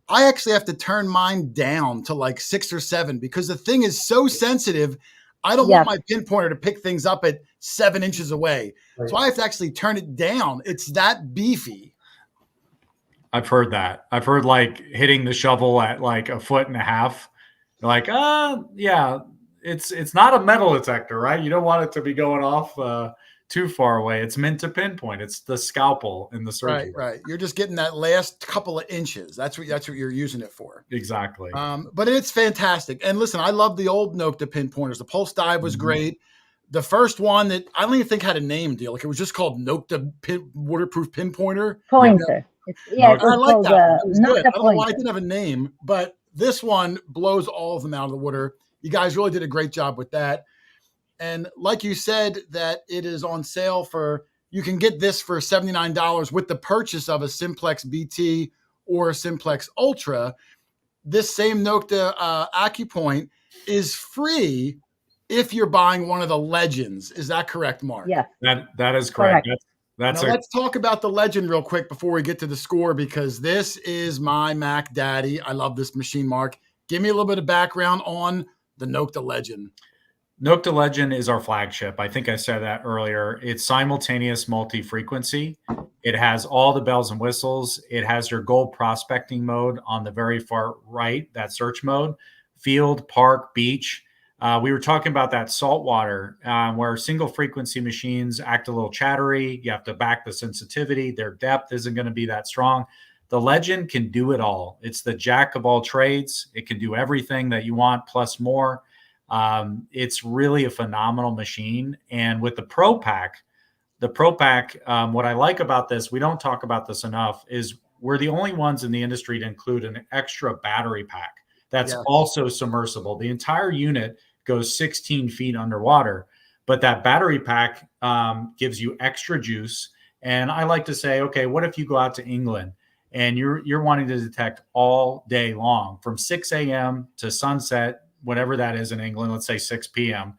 I actually have to turn mine down to like 6 or 7 because the thing is so sensitive. I don't want my pinpointer to pick things up at 7 inches away. Right. So I have to actually turn it down. It's that beefy. I've heard that. I've heard like hitting the shovel at like 1.5 feet. You're like, yeah, it's not a metal detector, right? You don't want it to be going off too far away. It's meant to pinpoint. It's the scalpel in the surgery. Right. You're just getting that last couple of inches. That's what you're using it for. Exactly. But it's fantastic. And listen, I love the old Nokta pinpointers. The pulse dive was great. The first one that I don't even think had a name deal. Like it was just called Nokta waterproof pinpointer. Pointer. I like that. It was good. I don't know why I didn't have a name, but this one blows all of them out of the water. You guys really did a great job with that. And like you said, that it is on sale you can get this for $79 with the purchase of a Simplex BT or a Simplex Ultra. This same Nokta acupoint is free if you're buying one of the Legends. Is that correct, Mark? Yeah. That is correct. Now let's talk about the Legend real quick before we get to the score, because this is my Mac daddy. I love this machine, Mark. Give me a little bit of background on the Nokta Legend. Nokta Legend is our flagship. I think I said that earlier. It's simultaneous multi-frequency. It has all the bells and whistles. It has your gold prospecting mode on the very far right, that search mode, field, park, beach. We were talking about that salt water, where single frequency machines act a little chattery. You have to back the sensitivity. Their depth isn't going to be that strong. The Legend can do it all. It's the jack of all trades. It can do everything that you want plus more. It's really a phenomenal machine. And with the Pro Pack, what I like about this, we don't talk about this enough, is we're the only ones in the industry to include an extra battery pack that's also submersible. The entire unit goes 16 feet underwater, but that battery pack gives you extra juice. And I like to say, okay, what if you go out to England and you're wanting to detect all day long from 6 a.m. to sunset, whatever that is in England, let's say 6 p.m.,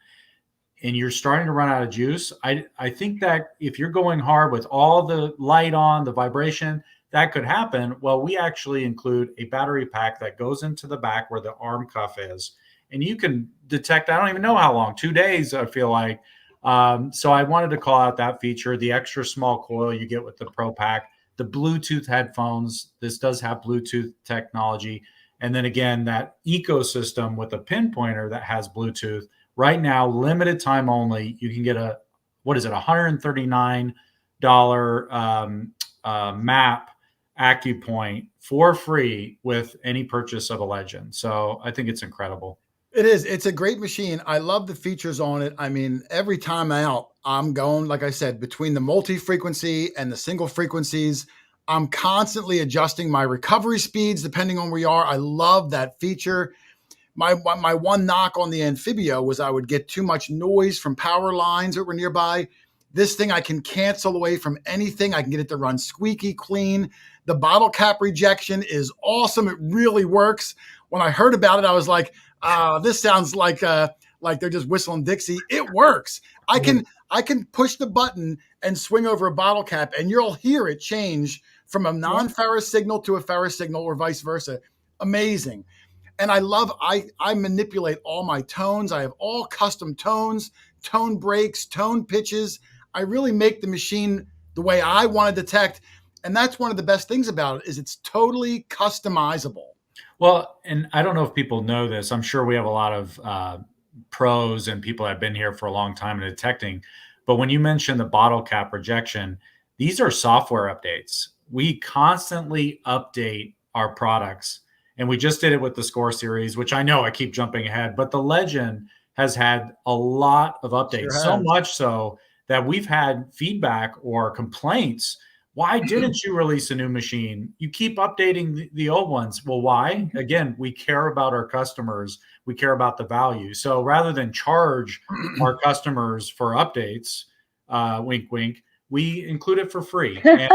and you're starting to run out of juice. I think that if you're going hard with all the light on, the vibration, that could happen. Well, we actually include a battery pack that goes into the back where the arm cuff is, and you can detect, I don't even know how long, 2 days, I feel like. So I wanted to call out that feature, the extra small coil you get with the Pro Pack, the Bluetooth headphones. This does have Bluetooth technology. And then again, that ecosystem with a pinpointer that has Bluetooth. Right now, limited time only, you can get a $139 map AccuPoint for free with any purchase of a Legend. So I think it's incredible. It is. It's a great machine. I love the features on it. I mean, every time out, I'm going, like I said, between the multi-frequency and the single frequencies, I'm constantly adjusting my recovery speeds depending on where you are. I love that feature. My one knock on the Amphibio was I would get too much noise from power lines that were nearby. This thing I can cancel away from anything. I can get it to run squeaky clean. The bottle cap rejection is awesome. It really works. When I heard about it, I was like, this sounds like they're just whistling Dixie. It works. I can push the button and swing over a bottle cap, and you'll hear it change from a non-ferrous signal to a ferrous signal or vice versa. Amazing. And I manipulate all my tones. I have all custom tones, tone breaks, tone pitches. I really make the machine the way I want to detect. And that's one of the best things about it is it's totally customizable. Well, and I don't know if people know this. I'm sure we have a lot of pros and people that have been here for a long time in detecting. But when you mention the bottle cap rejection, these are software updates. We constantly update our products. And we just did it with the Score series, which I know I keep jumping ahead, but the Legend has had a lot of updates, so much so that we've had feedback or complaints. Why didn't you release a new machine? You keep updating the old ones. Well, why? Again, we care about our customers. We care about the value. So rather than charge our customers for updates, wink, wink, we include it for free. And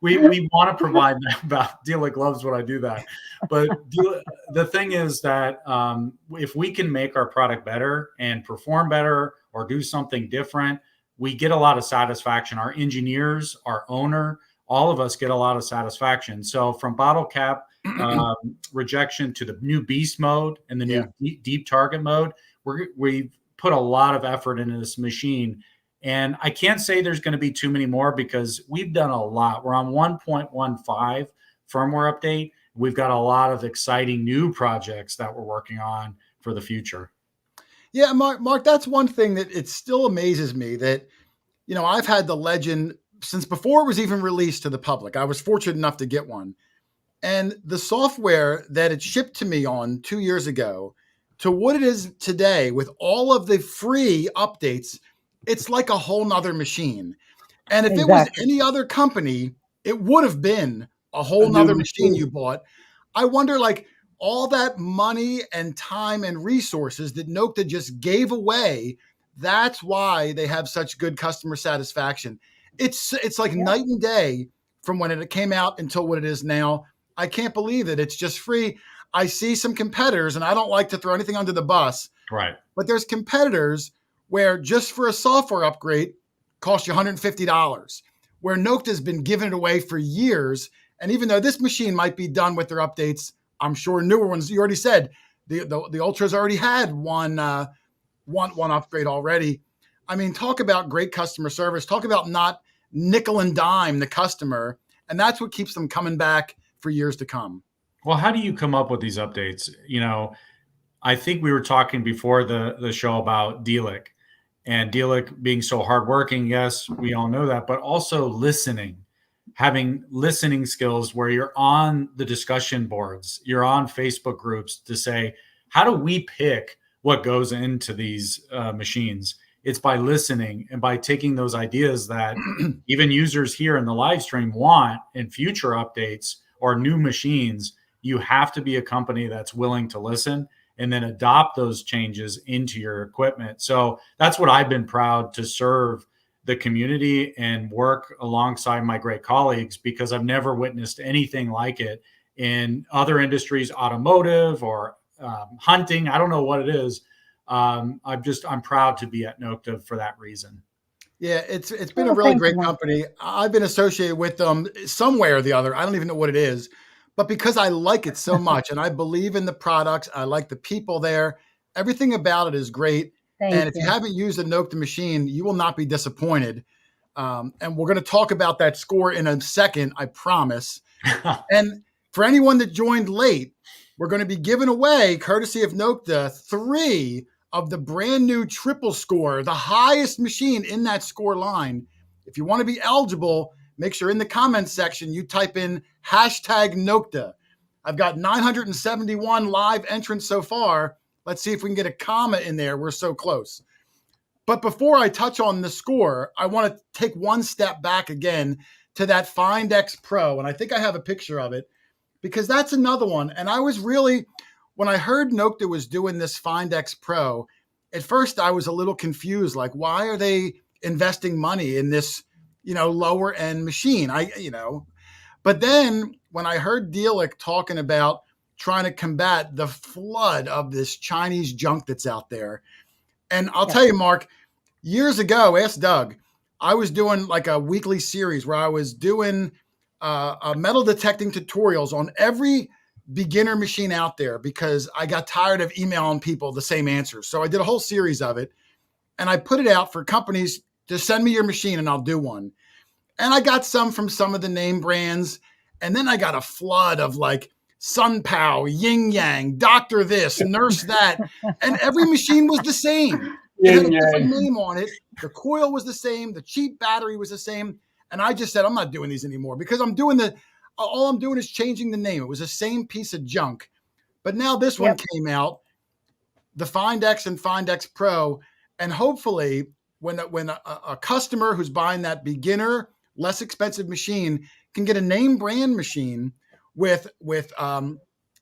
we want to provide that about deal like gloves when I do that. But the thing is that if we can make our product better and perform better or do something different, we get a lot of satisfaction. Our engineers, our owner, all of us get a lot of satisfaction. So from bottle cap rejection to the new beast mode and the new deep target mode, we've put a lot of effort into this machine. And I can't say there's going to be too many more because we've done a lot. We're on 1.15 firmware update. We've got a lot of exciting new projects that we're working on for the future. Yeah, Mark, that's one thing that it still amazes me that, I've had the Legend since before it was even released to the public. I was fortunate enough to get one. And the software that it shipped to me on 2 years ago to what it is today with all of the free updates, it's like a whole nother machine. And if it was any other company, it would have been a whole nother machine you bought. I wonder, all that money and time and resources that Nokta just gave away, that's why they have such good customer satisfaction. It's like night and day from when it came out until what it is now. I can't believe that it's just free. I see some competitors, and I don't like to throw anything under the bus. Right. But there's competitors where just for a software upgrade costs you $150, where Nokta's been giving it away for years. And even though this machine might be done with their updates, I'm sure newer ones, you already said, the Ultra's already had one upgrade already. I mean, talk about great customer service. Talk about not nickel and dime the customer. And that's what keeps them coming back for years to come. Well, how do you come up with these updates? I think we were talking before the show about Delic, and Delic being so hardworking. Yes, we all know that, but also listening, having listening skills where you're on the discussion boards, you're on Facebook groups to say, how do we pick what goes into these machines? It's by listening and by taking those ideas that even users here in the live stream want in future updates or new machines. You have to be a company that's willing to listen and then adopt those changes into your equipment. So that's what I've been proud to serve the community and work alongside my great colleagues, because I've never witnessed anything like it in other industries, automotive or hunting. I don't know what it is. I'm proud to be at Nokta for that reason. Yeah, it's been a really great company. I've been associated with them some way or the other. I don't even know what it is, but because I like it so much and I believe in the products, I like the people there. Everything about it is great. And if you haven't used a Nokta machine, you will not be disappointed. And we're going to talk about that score in a second, I promise. And for anyone that joined late, we're going to be giving away, courtesy of Nokta, 3 of the brand new triple score, the highest machine in that score line. If you want to be eligible, make sure in the comments section you type in #Nokta. I've got 971 live entrants so far. Let's see if we can get a comma in there. We're so close. But before I touch on the score, I want to take one step back again to that Find X Pro. And I think I have a picture of it, because that's another one. And I was really, when I heard Nokta was doing this Find X Pro, at first I was a little confused. Like, why are they investing money in this, lower end machine? But then when I heard Delic talking about trying to combat the flood of this Chinese junk that's out there, and I'll tell you, Mark, years ago, ask Doug, I was doing like a weekly series where I was doing metal detecting tutorials on every beginner machine out there, because I got tired of emailing people the same answers. So I did a whole series of it, and I put it out for companies to send me your machine and I'll do one. And I got some from some of the name brands. And then I got a flood of like SunPow, Yin Yang, Doctor this, Nurse that. And every machine was the same. It had a different name on it. The coil was the same. The cheap battery was the same. And I just said, I'm not doing these anymore, because all I'm doing is changing the name. It was the same piece of junk. But now this one came out, the Find X and Find X Pro. And hopefully when a customer who's buying that beginner, less expensive machine can get a name brand machine with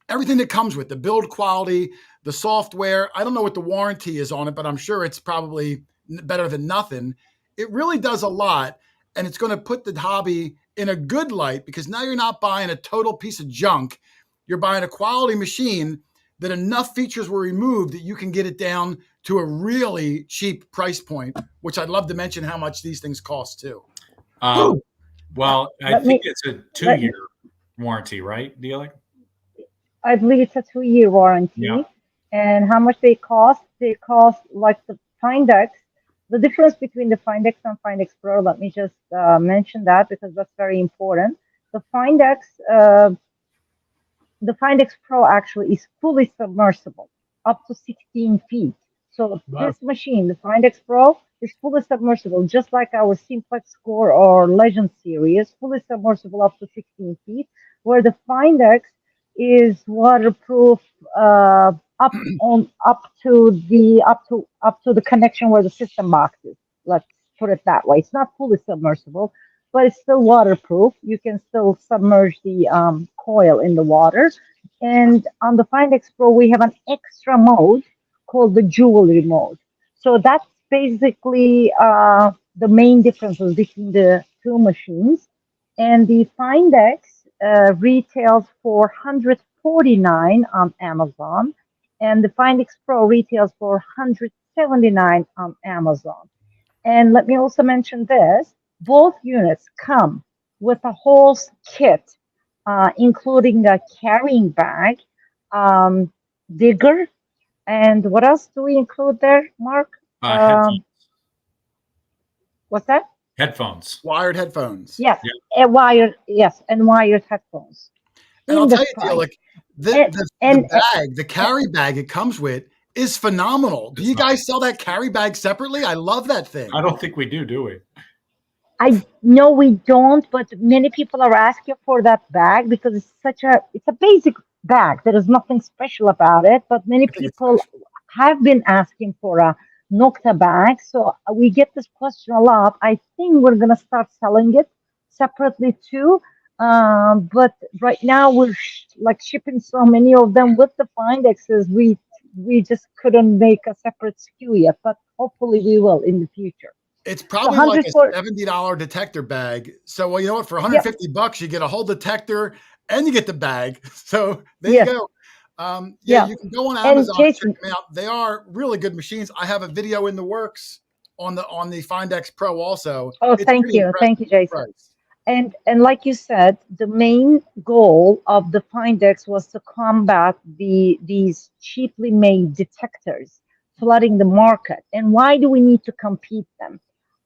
everything that comes with the build quality, the software. I don't know what the warranty is on it, but I'm sure it's probably better than nothing. It really does a lot. And it's going to put the hobby in a good light, because now you're not buying a total piece of junk. You're buying a quality machine that enough features were removed that you can get it down to a really cheap price point, which I'd love to mention how much these things cost too. Well, I think it's a 2-year warranty, right, Delic? I believe it's a 2-year warranty. Yeah. And how much they cost? They cost like the Find X. The difference between the Find X and Find X Pro, let me just mention that, because that's very important. The Find X Pro actually is fully submersible, up to 16 feet. So this machine, the Find X Pro, is fully submersible, just like our Simplex Core or Legend series, fully submersible up to 16 feet, where the Find X is waterproof up to the connection where the system box is. Let's put it that way. It's not fully submersible, but it's still waterproof. You can still submerge the coil in the water. And on the Find X Pro, we have an extra mode called the jewelry mode. So that's basically the main differences between the two machines. And the Find X retails for $149 on Amazon, and the Find X Pro retails for $179 on Amazon. And let me also mention this: both units come with a whole kit, including a carrying bag, digger, and what else do we include there, Mark? Headphones. What's that? Headphones. Wired headphones. Yes, and wired headphones. And I'll tell you, Delic, And the carry bag it comes with is phenomenal. Do you guys sell that carry bag separately? I love that thing. I don't think we do we? I know we don't, but many people are asking for that bag because it's a basic bag. There is nothing special about it, but many I think it's people special. have been asking for a Nokta bag. So we get this question a lot. I think we're gonna start selling it separately too. But right now we're like shipping so many of them with the Findexes. We just couldn't make a separate SKU yet, but hopefully we will in the future. It's So probably like 100 a for $70 detector bag. So, well, you know what? For yeah, $150, you get a whole detector and you get the bag. So there you yeah, go. Yeah, yeah. you can go on And Amazon and check Jason, them out. They are really good machines. I have a video in the works on the Findex Pro also. oh, It's pretty impressive thank you, Jason. price. And like you said, the main goal of the Findex was to combat these cheaply made detectors flooding the market. And why do we need to compete them?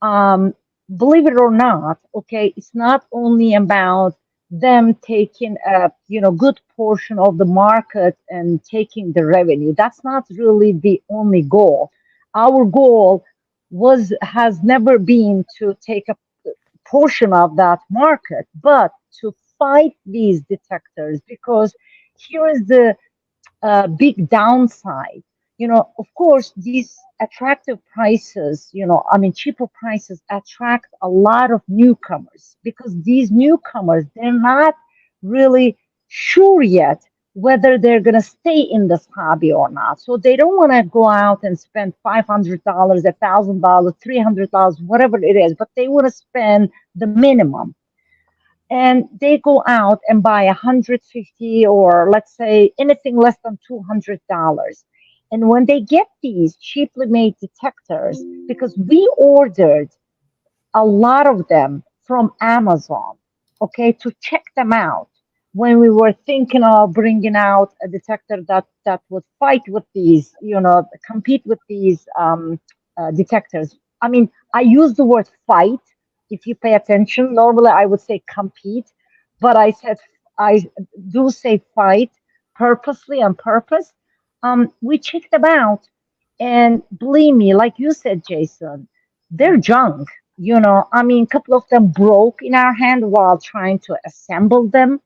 Um, Believe it or not, okay, it's not only about them taking a good portion of the market and taking the revenue. That's not really the only goal. Our goal has never been to take a portion of that market, but to fight these detectors, because here is the big downside. Of course, these attractive prices, I mean, cheaper prices attract a lot of newcomers because these newcomers, they're not really sure yet whether they're going to stay in this hobby or not. So they don't want to go out and spend $500, $1,000, $300, whatever it is, but they want to spend the minimum, and they go out and buy 150, or let's say anything less than $200. And when they get these cheaply made detectors, because we ordered a lot of them from Amazon, okay, to check them out when we were thinking of bringing out a detector that would fight with these, compete with these detectors. I mean, I use the word fight. If you pay attention, normally I would say compete, but I do say fight purposely on purpose. We checked them out, and believe me, like you said, Jason, they're junk. I mean, a couple of them broke in our hand while trying to assemble them,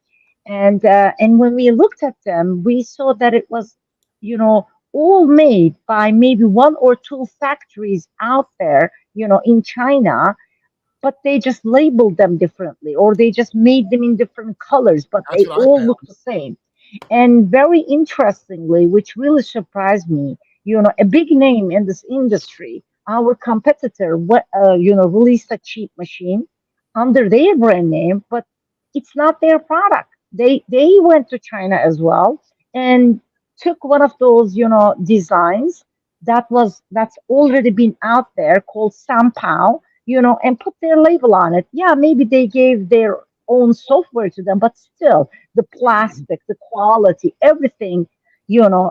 and when we looked at them, we saw that it was, all made by maybe one or two factories out there, in China, but they just labeled them differently, or they just made them in different colors, but That's they what I all found. look the same. And very interestingly, which really surprised me, a big name in this industry, our competitor, released a cheap machine under their brand name, but it's not their product. They went to China as well and took one of those, designs that's already been out there called Sampao, and put their label on it. Yeah, maybe they gave their own software to them, but still, the plastic, the quality, everything,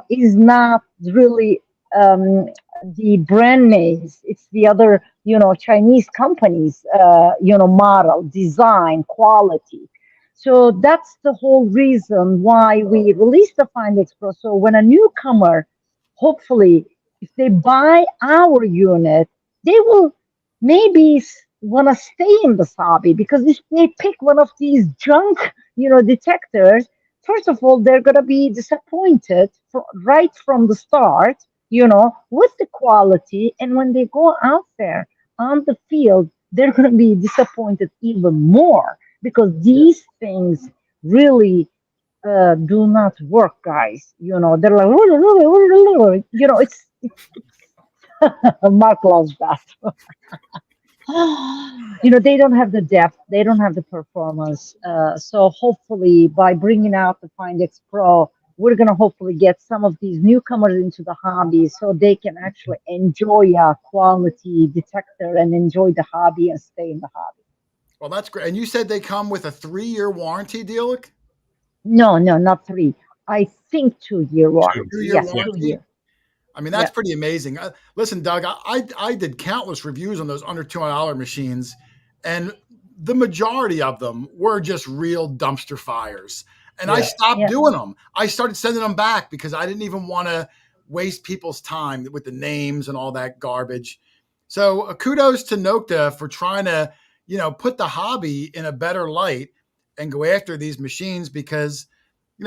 is not really the brand names. It's the other, Chinese companies, model, design, quality. So that's the whole reason why we released the Find Expo. So when a newcomer, hopefully, if they buy our unit, they will maybe want to stay in the hobby, because if they pick one of these junk, detectors, first of all, they're going to be disappointed right from the start, with the quality. And when they go out there on the field, they're going to be disappointed even more, because these things really do not work, guys. They're like, it's Mark loves that. They don't have the depth, they don't have the performance. So hopefully, by bringing out the Findex Pro, we're going to hopefully get some of these newcomers into the hobby so they can actually enjoy a quality detector and enjoy the hobby and stay in the hobby. Well, that's great. And you said they come with a 3-year warranty deal? No, no, not 3. I think 2-year warranty. 2-year Yes, warranty? 2 year. I mean, Yeah. that's pretty amazing. Listen, Doug, I did countless reviews on those under $200 machines, and the majority of them were just real dumpster fires. And I stopped Yeah. doing them. I started sending them back because I didn't even want to waste people's time with the names and all that garbage. So kudos to Nokta for trying to, put the hobby in a better light and go after these machines because,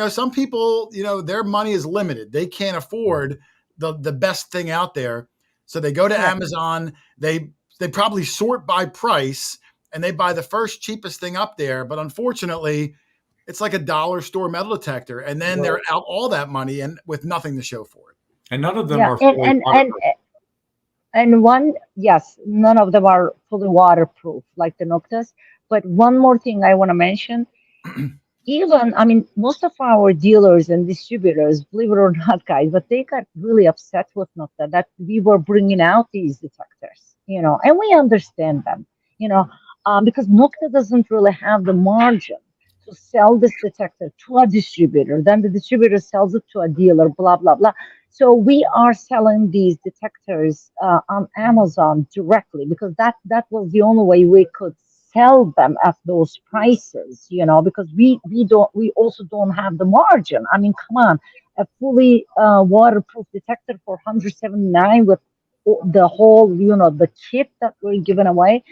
some people, their money is limited. They can't afford the best thing out there. So they go to Amazon, they probably sort by price and they buy the first cheapest thing up there. But unfortunately, it's like a dollar store metal detector, and then they're out all that money and with nothing to show for it. And none of them Yeah. are fully waterproof. And yes, none of them are fully waterproof like the Noctas. But one more thing I want to mention, even, I mean, most of our dealers and distributors, believe it or not, guys, but they got really upset with Nocta that we were bringing out these detectors, and we understand them, because Nocta doesn't really have the margin to sell this detector to a distributor. Then the distributor sells it to a dealer, blah, blah, blah. So we are selling these detectors on Amazon directly because that was the only way we could sell them at those prices, because we also don't have the margin. I mean, come on, a fully waterproof detector for 179 with the whole, the kit that we're giving away.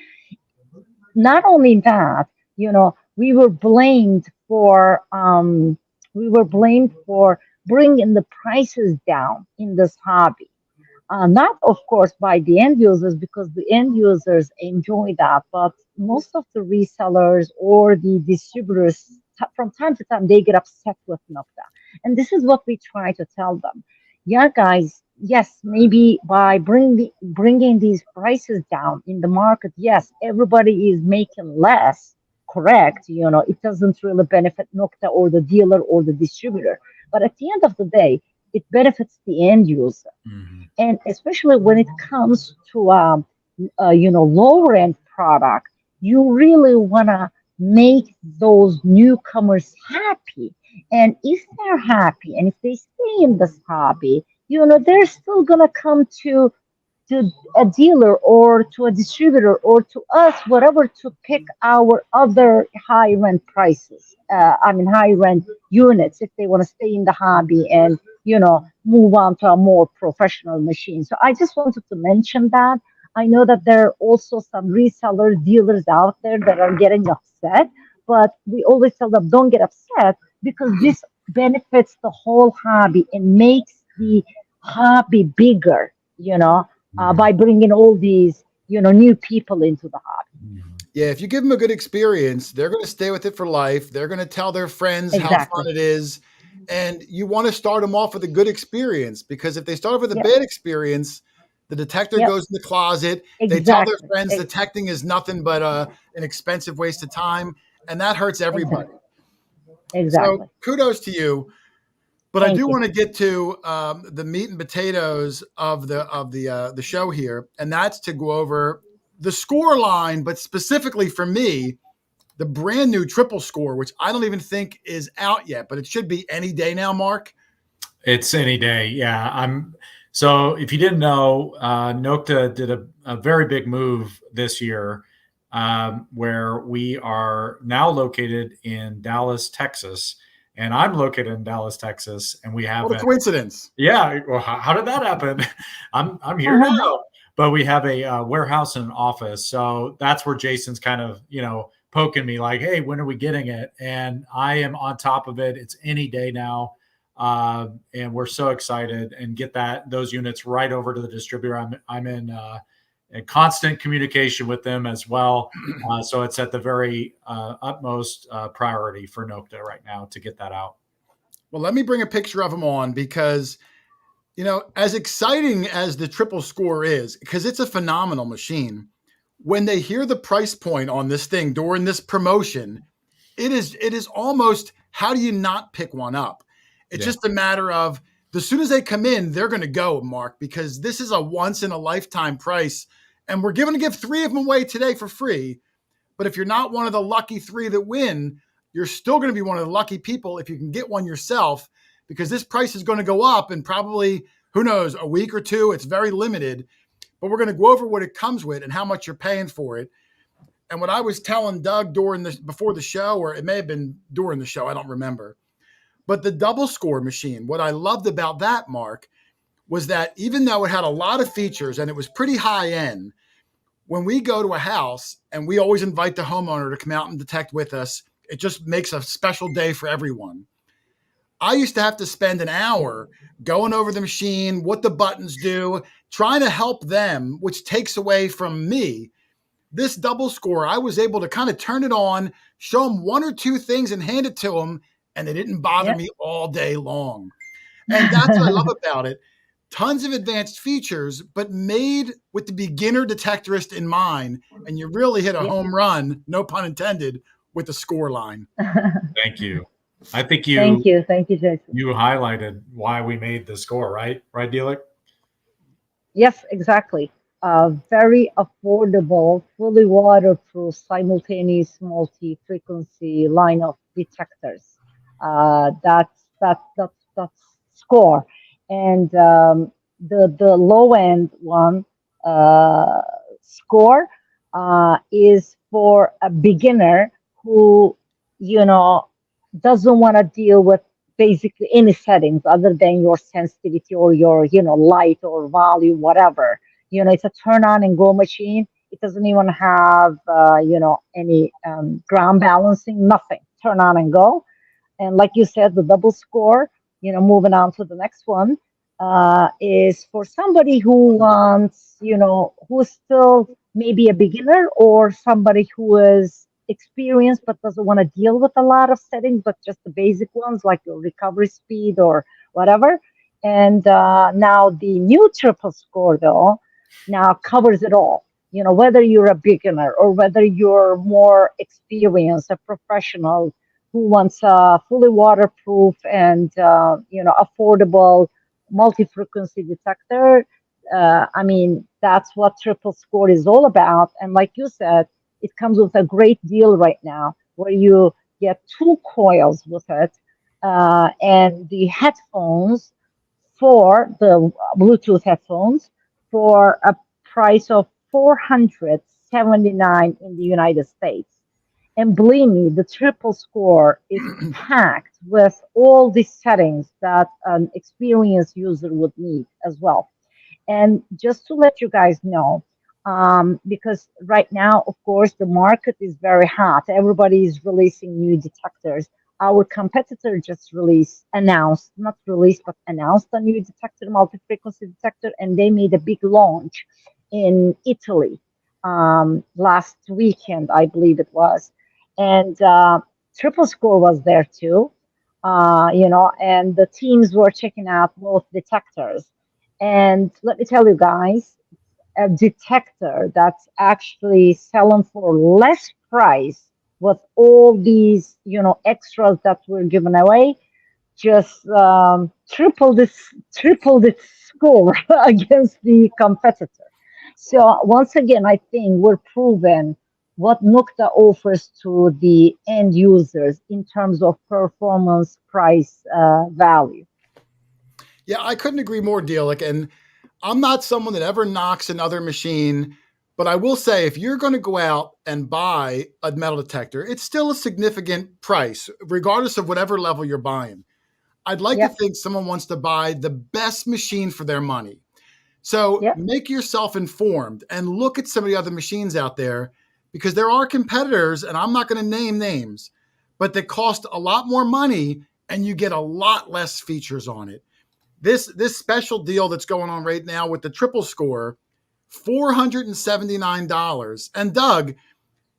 Not only that, we were blamed for bringing the prices down in this hobby. Not, of course, by the end users because the end users enjoy that, but most of the resellers or the distributors, from time to time, they get upset with Nokta. And this is what we try to tell them. Yeah, guys, yes, maybe by bringing these prices down in the market, yes, everybody is making less, correct. It doesn't really benefit Nokta or the dealer or the distributor. But at the end of the day, it benefits the end user. Mm-hmm. And especially when it comes to lower end product, you really want to make those newcomers happy. And if they're happy and if they stay in this hobby, they're still gonna come to a dealer or to a distributor or to us, whatever, to pick our other high rent prices. High rent units if they want to stay in the hobby and, move on to a more professional machine. So I just wanted to mention that. I know that there are also some resellers, dealers out there that are getting upset, but we always tell them don't get upset because this benefits the whole hobby and makes the hobby bigger, by bringing all these, new people into the hobby. Yeah, if you give them a good experience, they're going to stay with it for life. They're going to tell their friends how Exactly. fun it is. And you want to start them off with a good experience because if they start off with a Yep. bad experience, the detector Yep. goes in the closet. They tell their Exactly. friends detecting is nothing but an expensive waste of time. And that hurts everybody. Exactly. So kudos to you. But I Thank do you. want to get to the meat and potatoes of the show here, and that's to go over the score line, but specifically for me, the brand new triple score, which I don't even think is out yet, but it should be any day now, Mark. It's any day. Yeah. So if you didn't know, Nokta did a very big move this year, where we are now located in Dallas, Texas, and I'm located in Dallas, Texas, and we have What a coincidence. Yeah. Well, how did that happen? I'm here now, but we have a warehouse and an office. So that's where Jason's kind of, poking me like, hey, when are we getting it? And I am on top of it. It's any day now. And we're so excited and get those units right over to the distributor. I'm in constant communication with them as well. So it's at the very utmost priority for Nokta right now to get that out. Well, let me bring a picture of them on because, as exciting as the triple score is, because it's a phenomenal machine, when they hear the price point on this thing during this promotion, it is almost, how do you not pick one up? It's just a matter of, as soon as they come in, they're going to go, Mark, because this is a once in a lifetime price. And we're going to give 3 of them away today for free. But if you're not one of the lucky 3 that win, you're still going to be one of the lucky people if you can get one yourself, because this price is going to go up in probably, who knows, a week or 2. It's very limited. But we're going to go over what it comes with and how much you're paying for it. And what I was telling Doug before the show, or it may have been during the show, I don't remember. But the double score machine, what I loved about that, Mark, was that even though it had a lot of features and it was pretty high end, when we go to a house, and we always invite the homeowner to come out and detect with us, it just makes a special day for everyone. I used to have to spend an hour going over the machine, what the buttons do, trying to help them, which takes away from me. This double score, I was able to kind of turn it on, show them one or two things and hand it to them, and they didn't bother me all day long. And that's what I love about it. Tons of advanced features, but made with the beginner detectorist in mind. And you really hit a home run, no pun intended, with the score line. Thank you. I think Thank you, Jason. You highlighted why we made the score, right? Right, Dealer? Yes, exactly. Very affordable, fully waterproof, simultaneous multi-frequency line of detectors. That's score. And the low end one, score, is for a beginner who, you know, doesn't want to deal with basically any settings other than your sensitivity or your, light or volume, whatever. It's a turn on and go machine. It doesn't even have, any ground balancing, nothing. Turn on and go. And like you said, the double score, moving on to the next one, is for somebody who wants, who's still maybe a beginner, or somebody who is experienced but doesn't want to deal with a lot of settings, but just the basic ones like your recovery speed or whatever. And now the new triple score, though, now covers it all. Whether you're a beginner or whether you're more experienced, a professional who wants a fully waterproof and affordable multi-frequency detector. I mean, that's what triple score is all about. And like you said, it comes with a great deal right now where you get 2 coils with it, and the headphones, for the Bluetooth headphones, for a price of $479 in the United States. And believe me, the triple score is packed with all the settings that an experienced user would need as well. And just to let you guys know, because right now, of course, the market is very hot. Everybody is releasing new detectors. Our competitor just announced, not released, but announced a new detector, multi-frequency detector, and they made a big launch in Italy last weekend, I believe it was. And triple score was there too, and the teams were checking out both detectors. And let me tell you guys, a detector that's actually selling for less price with all these, extras that were given away, just tripled its score against the competitor. So once again, I think we're proven what Nokta offers to the end users in terms of performance, price, value. Yeah, I couldn't agree more, Dealic. And I'm not someone that ever knocks another machine, but I will say if you're going to go out and buy a metal detector, it's still a significant price, regardless of whatever level you're buying. I'd like to think someone wants to buy the best machine for their money. So make yourself informed and look at some of the other machines out there, because there are competitors, and I'm not going to name names, but that cost a lot more money and you get a lot less features on it. This special deal that's going on right now with the triple score, $479. And Doug,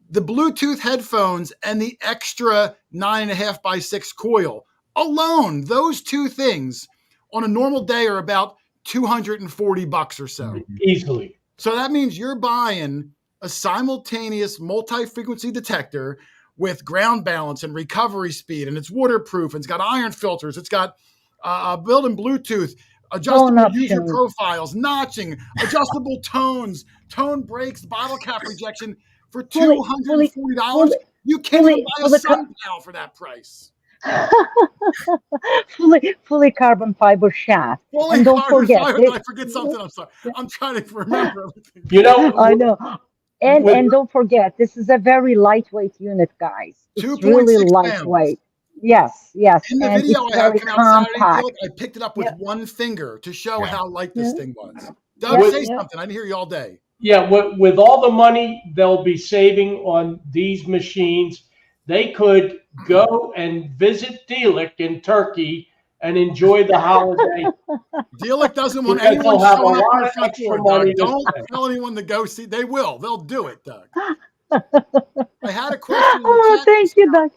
the Bluetooth headphones and the extra 9.5x6 coil alone, those two things on a normal day are about $240 or so. Easily. So that means you're buying a simultaneous multi-frequency detector with ground balance and recovery speed, and it's waterproof, and it's got iron filters, it's got built-in Bluetooth, adjustable user profiles, notching, adjustable tones, tone breaks, bottle cap rejection for $240. You can't even buy a sunpal for that price. fully carbon fiber shaft. Fully and don't carbon forget, fiber. Did I forget something? I'm sorry. I'm trying to remember everything. I know. And don't forget, this is a very lightweight unit, guys. It's really lightweight. Yes, yes, In the and video it's I have very come out Saturday, compact. Felix, I picked it up with Yep. one finger to show Yeah. how light this thing was. Doug, Yep, With say yep. something. I didn't hear you all day. Yeah, with all the money they'll be saving on these machines, they could go and visit Delik in Turkey and enjoy the holiday Dealik doesn't want because anyone they'll have a showing up to lot your of front extra door, money Doug. to Don't spend. tell anyone to go see. They will. They'll do it, Doug. I had a question in the Oh, chat. thank you, Doug.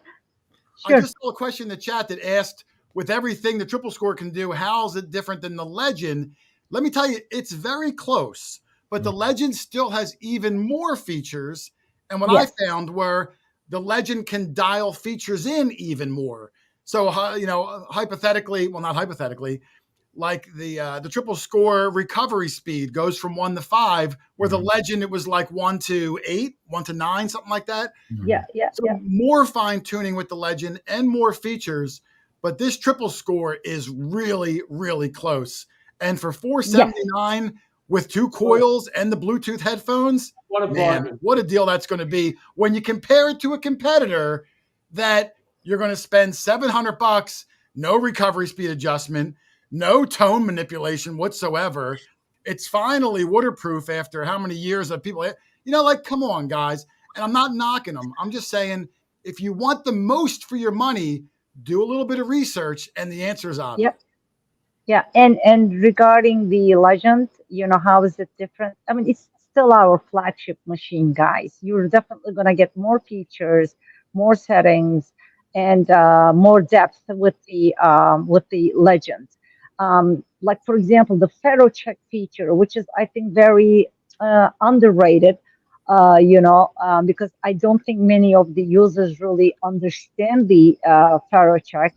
I Sure. just saw a question in the chat that asked, with everything the triple score can do, how is it different than the Legend? Let me tell you, it's very close, but the Legend still has even more features. And what Yes. I found were the Legend can dial features in even more. So, hypothetically, well, not hypothetically, like the triple score recovery speed goes from 1 to 5, where the Legend, it was like 1 to 8, 1 to 9, something like that. Yeah, yeah, So yeah. more fine tuning with the Legend and more features, but this triple score is really, really close. And for Yes. $479 with 2 coils and the Bluetooth headphones, What a man, bargain. what a deal that's going to be when you compare it to a competitor that you're going to spend $700, no recovery speed adjustment, no tone manipulation whatsoever. It's finally waterproof after how many years of people, like, come on, guys. And I'm not knocking them. I'm just saying, if you want the most for your money, do a little bit of research, and the answer is obvious. Yep. Yeah, and regarding the Legend, how is it different? I mean, it's still our flagship machine, guys. You're definitely gonna get more features, more settings, and more depth with the Legend. Like for example, the Ferro Check feature, which is I think very underrated. Because I don't think many of the users really understand the Ferro Check.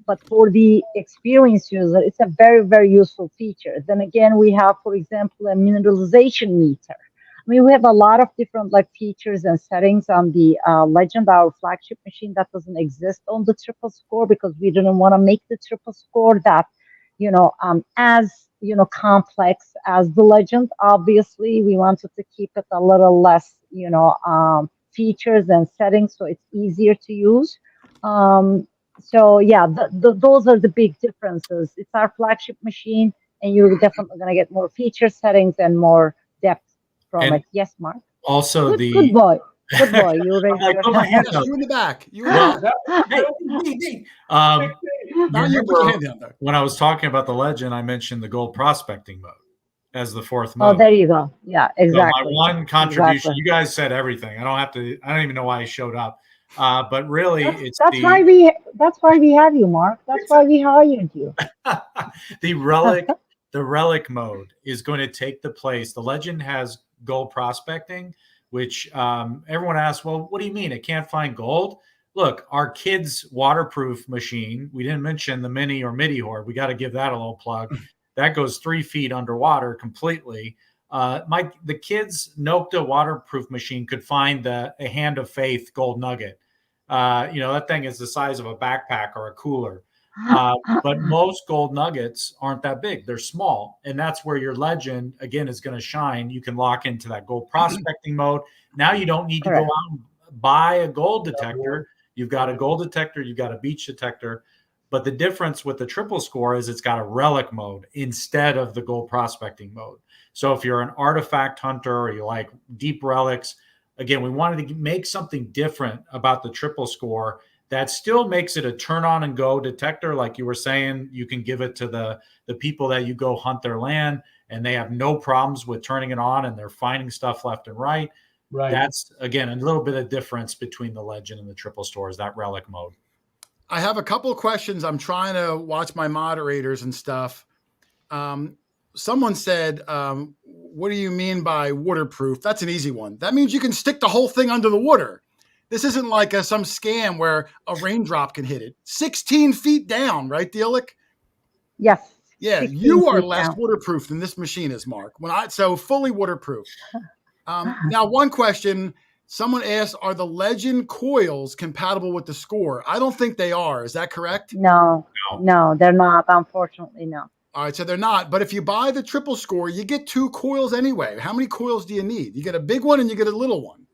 But for the experienced user, it's a very, very useful feature. Then again, we have, for example, a mineralization meter. I mean, we have a lot of different like features and settings on the Legend, our flagship machine, that doesn't exist on the triple score because we didn't want to make the triple score that, as complex as the Legend. Obviously, we wanted to keep it a little less, features and settings so it's easier to use. So yeah, those are the big differences. It's our flagship machine, and you're definitely going to get more feature settings and more depth from And it. Yes, Mark. also Good boy. Good boy. You raised I your put my hand Yes, up. you in the back. You in Well, the back. hey, me. You Not you. Put your remember hand down there. when I was talking about the Legend, I mentioned the gold prospecting mode as the fourth Oh, mode. there you go. Yeah, So my exactly. one contribution, Exactly. you guys said everything. I don't even know why I showed up. But really, it's That's why we have you, Mark. That's why we hired you. the relic mode is going to take the place. The Legend has gold prospecting, which everyone asks, well, what do you mean it can't find gold? Look, our kids' waterproof machine, we didn't mention the mini or midi Hoard. We got to give that a little plug. That goes 3 feet underwater completely. The kids' Nokta waterproof machine could find a Hand of Faith gold nugget. That thing is the size of a backpack or a cooler. But most gold nuggets aren't that big. They're small. And that's where your Legend, again, is going to shine. You can lock into that gold prospecting mode. Now you don't need to go out and buy a gold detector. You've got a gold detector. You've got a beach detector. But the difference with the triple score is it's got a relic mode instead of the gold prospecting mode. So if you're an artifact hunter or you like deep relics, again, we wanted to make something different about the triple score that still makes it a turn on and go detector. Like you were saying, you can give it to the people that you go hunt their land and they have no problems with turning it on and they're finding stuff left and right. Right. That's, again, a little bit of difference between the Legend and the triple stores, that relic mode. I have a couple of questions. I'm trying to watch my moderators and stuff. Someone said, what do you mean by waterproof? That's an easy one. That means you can stick the whole thing under the water. This isn't like some scam where a raindrop can hit it. 16 feet down, right, Dealik? Yes. Yeah, you are less waterproof than this machine is, Mark. So fully waterproof. Now, one question. Someone asked, are the Legend coils compatible with the score? I don't think they are. Is that correct? No, they're not. Unfortunately, no. All right, so they're not. But if you buy the triple score, you get 2 coils anyway. How many coils do you need? You get a big one and you get a little one.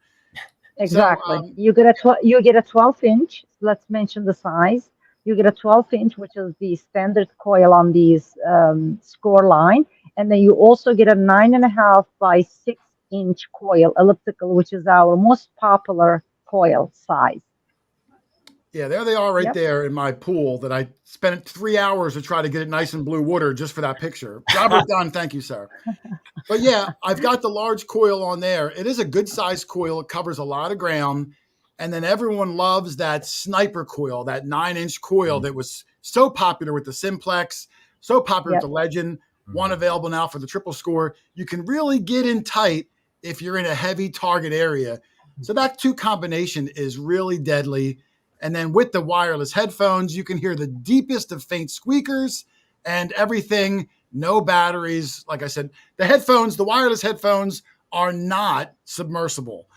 Exactly. So You get a 12 inch. Let's mention the size. You get a 12 inch, which is the standard coil on these score line, and then you also get a 9.5 by 6 inch coil elliptical, which is our most popular coil size. yeah, there they are right Yep. there in my pool that I spent 3 hours to try to get it nice and blue water just for that picture. Robert Dunn, thank you, sir. But yeah, I've got the large coil on there. It is a good sized coil. It covers a lot of ground. And then everyone loves that sniper coil, that 9-inch coil that was so popular with the Simplex, so popular with Yep. the Legend, one available now for the triple score. You can really get in tight if you're in a heavy target area. So that two combination is really deadly. And then with the wireless headphones, you can hear the deepest of faint squeakers and everything. No batteries. Like I said, the headphones, the wireless headphones are not submersible.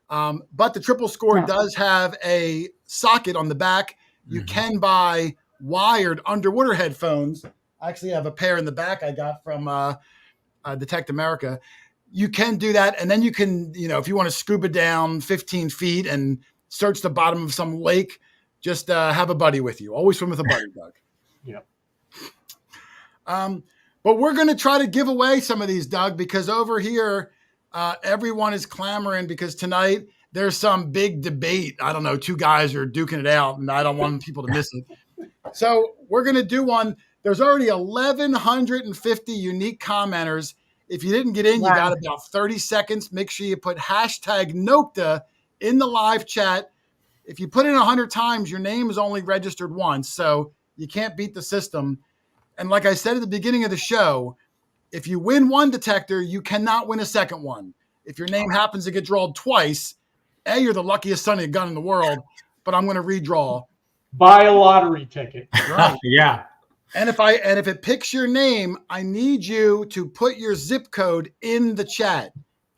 But the triple score No. does have a socket on the back. You can buy wired underwater headphones. I actually have a pair in the back I got from Detect America. You can do that. And then you can, if you want to scuba down 15 feet and search the bottom of some lake, just have a buddy with you. Always swim with a buddy, Doug. Yep. But we're going to try to give away some of these, Doug, because over here, everyone is clamoring because tonight there's some big debate. I don't know, two guys are duking it out, and I don't want people to miss it. So we're going to do one. There's already 1,150 unique commenters. If you didn't get in, you got about 30 seconds. Make sure you put hashtag Nokta in the live chat. If you put in 100 times, your name is only registered once, so you can't beat the system. And like I said at the beginning of the show, if you win one detector, you cannot win a second one. If your name happens to get drawn twice, you're the luckiest son of a gun in the world, but I'm going to redraw. Buy a lottery ticket. Right. Yeah. And if it picks your name, I need you to put your zip code in the chat.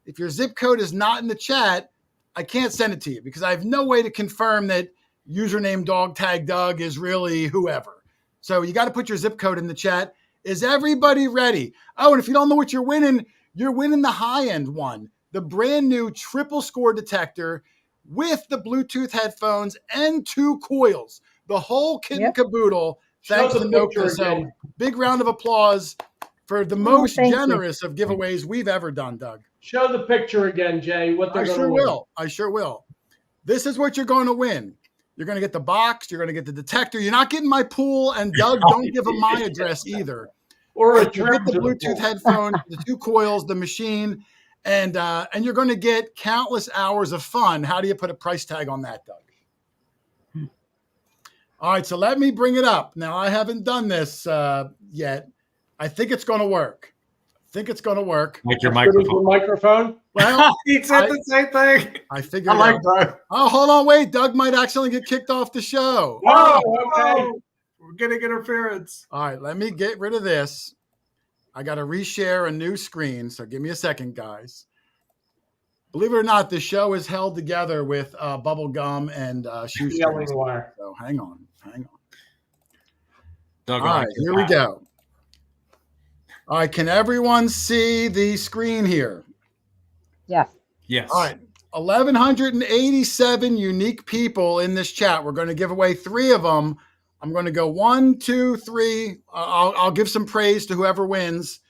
If your zip code is not in the chat, I can't send it to you because I have no way to confirm that username dog tag Doug is really whoever. So you got to put your zip code in the chat. Is everybody ready? Oh, and if you don't know what you're winning the high-end one, the brand new triple score detector with the Bluetooth headphones and 2 coils. The whole kit and caboodle, thanks to Nokta. So big round of applause for the most generous of giveaways we've ever done, Doug. Show the picture again, Jay, what they're going to win. I sure will. This is what you're going to win. You're going to get the box. You're going to get the detector. You're not getting my pool. And Doug, don't give them my address either. Or you get the Bluetooth headphones, the 2 coils, the machine, and you're going to get countless hours of fun. How do you put a price tag on that, Doug? All right, so let me bring it up. Now, I haven't done this yet. I think it's going to work. Like your microphone. Well, he said the same thing. I figured it out. That. Oh, hold on, wait. Doug might accidentally get kicked off the show. Okay. We're getting interference. All right, let me get rid of this. I got to reshare a new screen, so give me a second, guys. Believe it or not, the show is held together with bubble gum and shoestrings. So hang on. Doug, all right, here we go. All right, can everyone see the screen here? Yes. All right, 1,187 unique people in this chat. We're going to give away 3 of them. I'm going to go 1, 2, 3. I'll give some praise to whoever wins.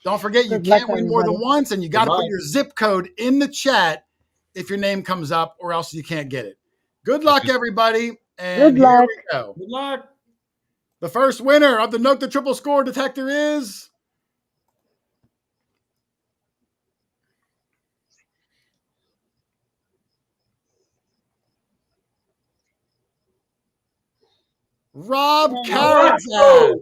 Don't forget, you can't win more than once, and you got to put your zip code in the chat if your name comes up, or else you can't get it. Good luck, everybody. And here we go. Good luck. The first winner of the Nokta triple score detector is Rob Carritzak.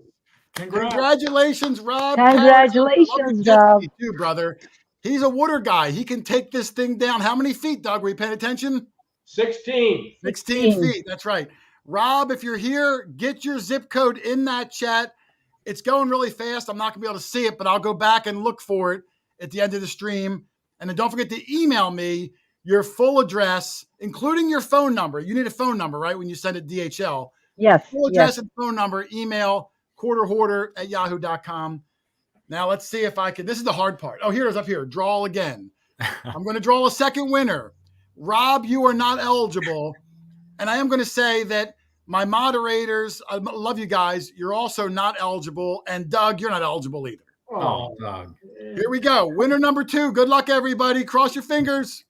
Congratulations, Rob. Congratulations, Rob. Too, brother. He's a water guy. He can take this thing down. How many feet, Doug? Were you paying attention? 16 feet. That's right. Rob, if you're here, get your zip code in that chat. It's going really fast. I'm not going to be able to see it, but I'll go back and look for it at the end of the stream. And then don't forget to email me your full address, including your phone number. You need a phone number, right, when you send it DHL. Yes. Full address and phone number, email, quarterhoarder@yahoo.com. Now let's see if I can. This is the hard part. Oh, here it is up here. Draw again. I'm going to draw a second winner. Rob, you are not eligible. And I am going to say that my moderators, I love you guys. You're also not eligible. And Doug, you're not eligible either. Oh, Doug. Here we go. Winner number 2. Good luck, everybody. Cross your fingers.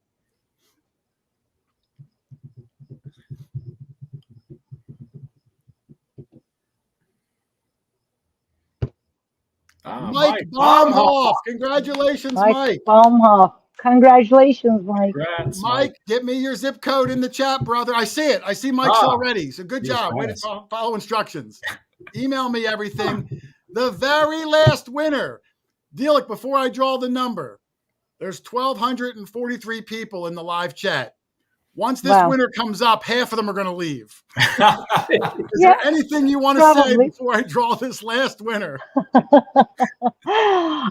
Mike Baumhoff. Congratulations, Mike. Baumhoff. Congratulations, Mike. Congrats, Mike, get me your zip code in the chat, brother. I see it. I see Mike's already. So good job. Way to follow instructions. Email me everything. The very last winner. Dealick, before I draw the number, there's 1,243 people in the live chat. Once this winner comes up, half of them are going to leave. Is there anything you want to say before I draw this last winner?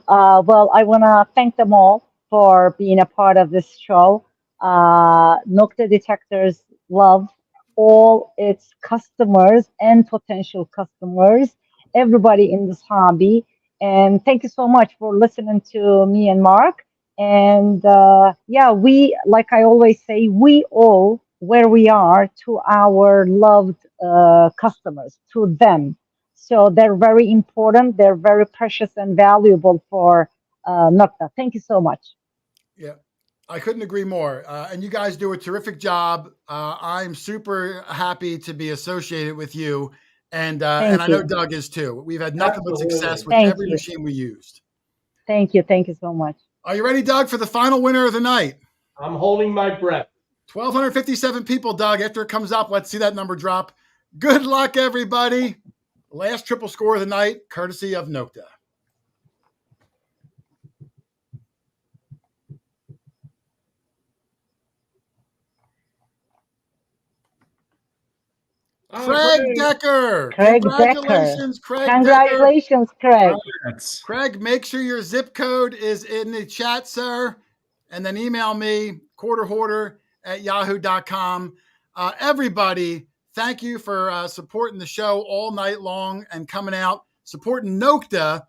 Well, I want to thank them all for being a part of this show. Nokta Detectors love all its customers and potential customers, everybody in this hobby. And thank you so much for listening to me and Mark. And yeah, we, like I always say, we owe where we are to our loved customers, to them. So they're very important. They're very precious and valuable for Nokta. Thank you so much. Yeah, I couldn't agree more. And you guys do a terrific job. I'm super happy to be associated with you. And I know Doug is too. We've had nothing but success with every machine we used. Thank you. Thank you so much. Are you ready, Doug, for the final winner of the night? I'm holding my breath. 1,257 people, Doug. After it comes up, let's see that number drop. Good luck, everybody. Last triple score of the night, courtesy of Nokta. Craig Decker. Congratulations, Craig. Congratulations, Craig. Craig, make sure your zip code is in the chat, sir. And then email me, quarterhoarder@yahoo.com. Everybody, thank you for supporting the show all night long and coming out, supporting Nokta,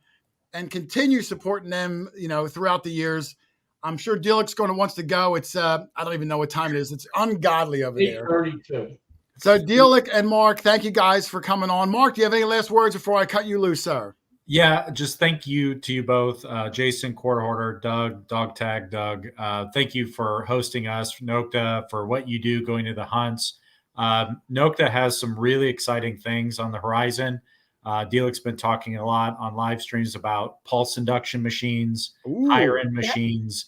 and continue supporting them, throughout the years. I'm sure Dealick's wants to go. It's I don't even know what time it is. It's ungodly over there. 8:32. So Dealick and Mark, thank you guys for coming on. Mark, do you have any last words before I cut you loose, sir? Yeah, just thank you to you both, Jason, Quarter Hoarder, Doug, Dog Tag Doug. Thank you for hosting us, Nokta, for what you do going to the hunts. Nokta has some really exciting things on the horizon. Dealick's been talking a lot on live streams about pulse induction machines, higher end machines.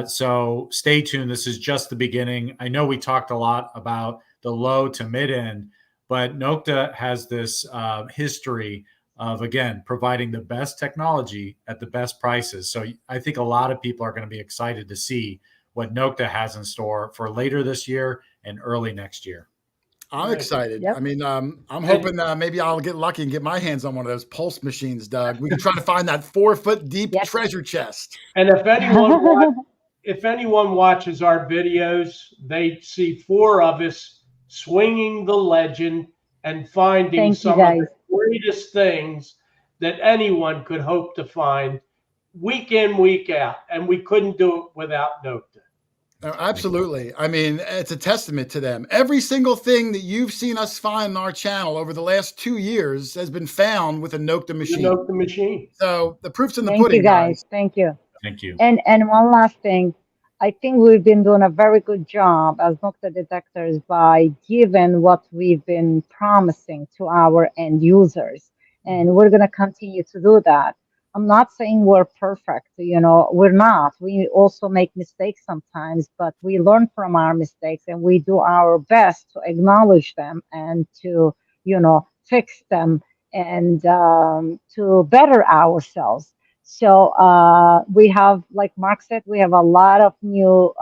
So stay tuned. This is just the beginning. I know we talked a lot about the low to mid end, but Nokta has this history of, again, providing the best technology at the best prices. So I think a lot of people are going to be excited to see what Nokta has in store for later this year and early next year. I'm excited. Yep. I mean, I'm hoping maybe I'll get lucky and get my hands on one of those pulse machines, Doug. We can try to find that 4-foot deep treasure chest. And if anyone watches our videos, they see 4 of us swinging the legend and finding some of the greatest things that anyone could hope to find week in, week out. And we couldn't do it without Nokta. Absolutely. I mean, it's a testament to them. Every single thing that you've seen us find on our channel over the last 2 years has been found with a Nokta machine. The Nokta machine. So the proof's in the pudding. Thank you, guys. Thank you. Thank you. And one last thing. I think we've been doing a very good job as Nokta Detectors by giving what we've been promising to our end users. And we're going to continue to do that. I'm not saying we're perfect, we're not. We also make mistakes sometimes, but we learn from our mistakes and we do our best to acknowledge them and to, fix them and to better ourselves. So we have, like Mark said, we have a lot of new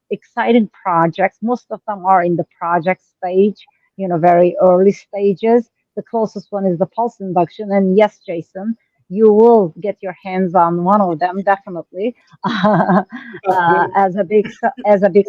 exciting projects. Most of them are in the project stage, very early stages. The closest one is the pulse induction. And yes, Jason, you will get your hands on one of them, definitely. As a big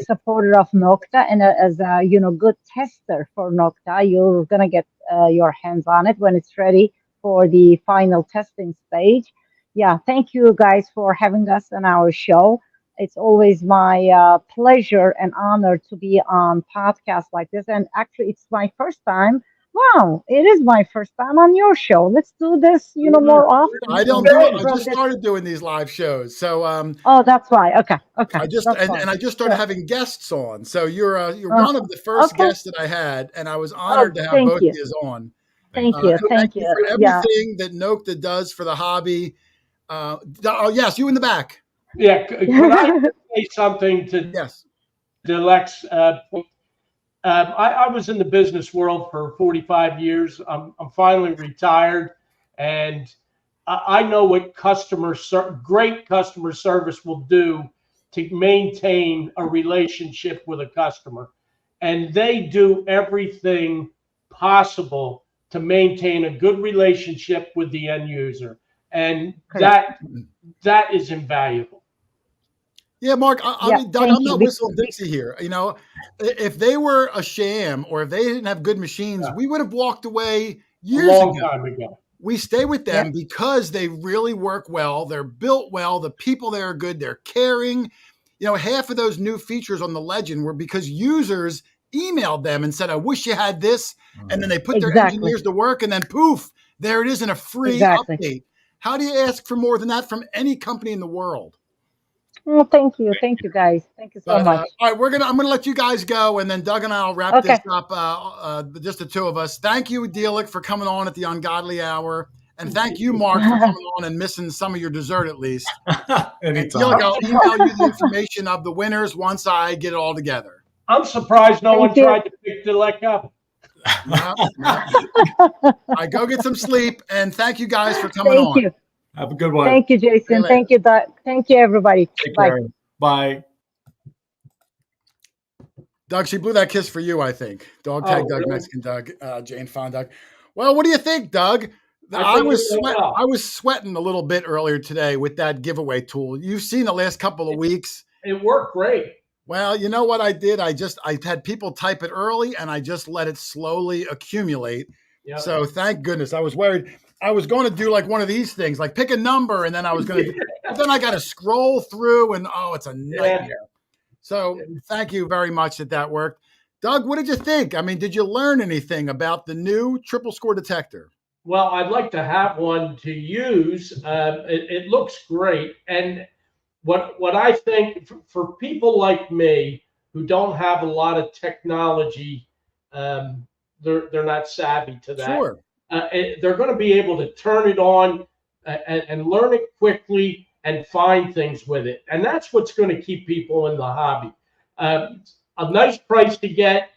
supporter of Nokta and as a good tester for Nokta, you're gonna get your hands on it when it's ready for the final testing stage. Yeah, thank you guys for having us on our show. It's always my pleasure and honor to be on podcasts like this. And actually, it's my first time. Wow, it is my first time on your show. Let's do this, more often I don't do it. I just started doing these live shows. So Oh, that's why. Okay. I just That's and fine. I just started Sure. having guests on. So you're one of the first Okay. guests that I had, and I was Oh, honored to have thank both of you. you on. Thank And you. thank Thank you you. for Yeah. everything that Nokta does for the hobby. Oh yes, you in the back. Yeah, could I say something to Yes. Delec's point? I was in the business world for 45 years. I'm finally retired, and I know what great customer service will do to maintain a relationship with a customer. And they do everything possible to maintain a good relationship with the end user. And Correct. that is invaluable. Yeah, Mark. I Yeah. mean, Doug, I'm Thank you. not whistling Dixie here. If they were a sham or if they didn't have good machines, Yeah. we would have walked away A years long ago. time ago. We stay with them Yeah. because they really work well. They're built well. The people there are good. They're caring. Half of those new features on the Legend were because users emailed them and said, I wish you had this. And then they put their Exactly. engineers to work and then poof, there it is in a free Exactly. update. How do you ask for more than that from any company in the world? Well, thank you. Thank you, guys. Thank you so But much. all right, I'm gonna let you guys go, and then Doug and I'll wrap this Okay. up. Just the two of us. Thank you, Delic, for coming on at the ungodly hour, and thank you, Mark, for coming on and missing some of your dessert at least. And Anytime. Delic, I'll email you the information of the winners once I get it all together. I'm surprised no one Thank you. tried to pick Delec up. No. I go get some sleep, and thank you guys for coming Thank on. you. Have a good one. Thank you, Jason. Thank you, Doug. Thank you, everybody. Take Bye. care. Bye. Doug, she blew that kiss for you, I think. Dog tag Doug, really? Mexican Doug, Jane Fonda. Well, what do you think, Doug? I was sweating a little bit earlier today with that giveaway tool. You've seen the last couple of weeks. It worked great. Well, you know what I did? I had people type it early, and I just let it slowly accumulate. Yep. So thank goodness. I was worried. I was going to do like one of these things, like pick a number, and then I was going to. But then I got to scroll through, and it's a nightmare. Yeah. So thank you very much that worked. Doug, what did you think? I mean, did you learn anything about the new triple score detector? Well, I'd like to have one to use. It looks great. And what I think for people like me who don't have a lot of technology, they're not savvy to that. Sure. They're going to be able to turn it on and learn it quickly and find things with it. And that's what's going to keep people in the hobby. A nice price to get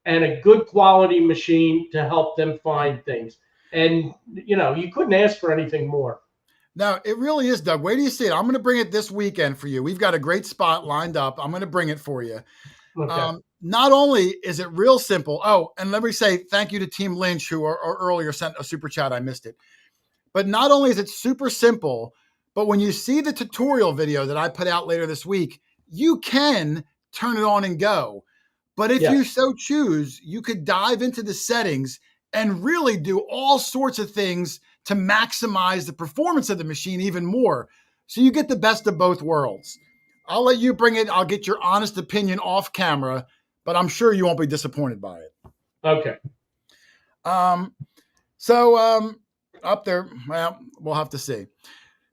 and a good quality machine to help them find things. And, you couldn't ask for anything more. Now, it really is, Doug. Where do you see it? I'm going to bring it this weekend for you. We've got a great spot lined up. I'm going to bring it for you. Okay. Not only is it real simple. Oh, and let me say thank you to Team Lynch, who earlier sent a super chat. I missed it. But not only is it super simple, but when you see the tutorial video that I put out later this week, you can turn it on and go. But if you so choose, you could dive into the settings and really do all sorts of things to maximize the performance of the machine even more. So you get the best of both worlds. I'll let you bring it. I'll get your honest opinion off camera, but I'm sure you won't be disappointed by it. Okay. So up there, well, we'll have to see.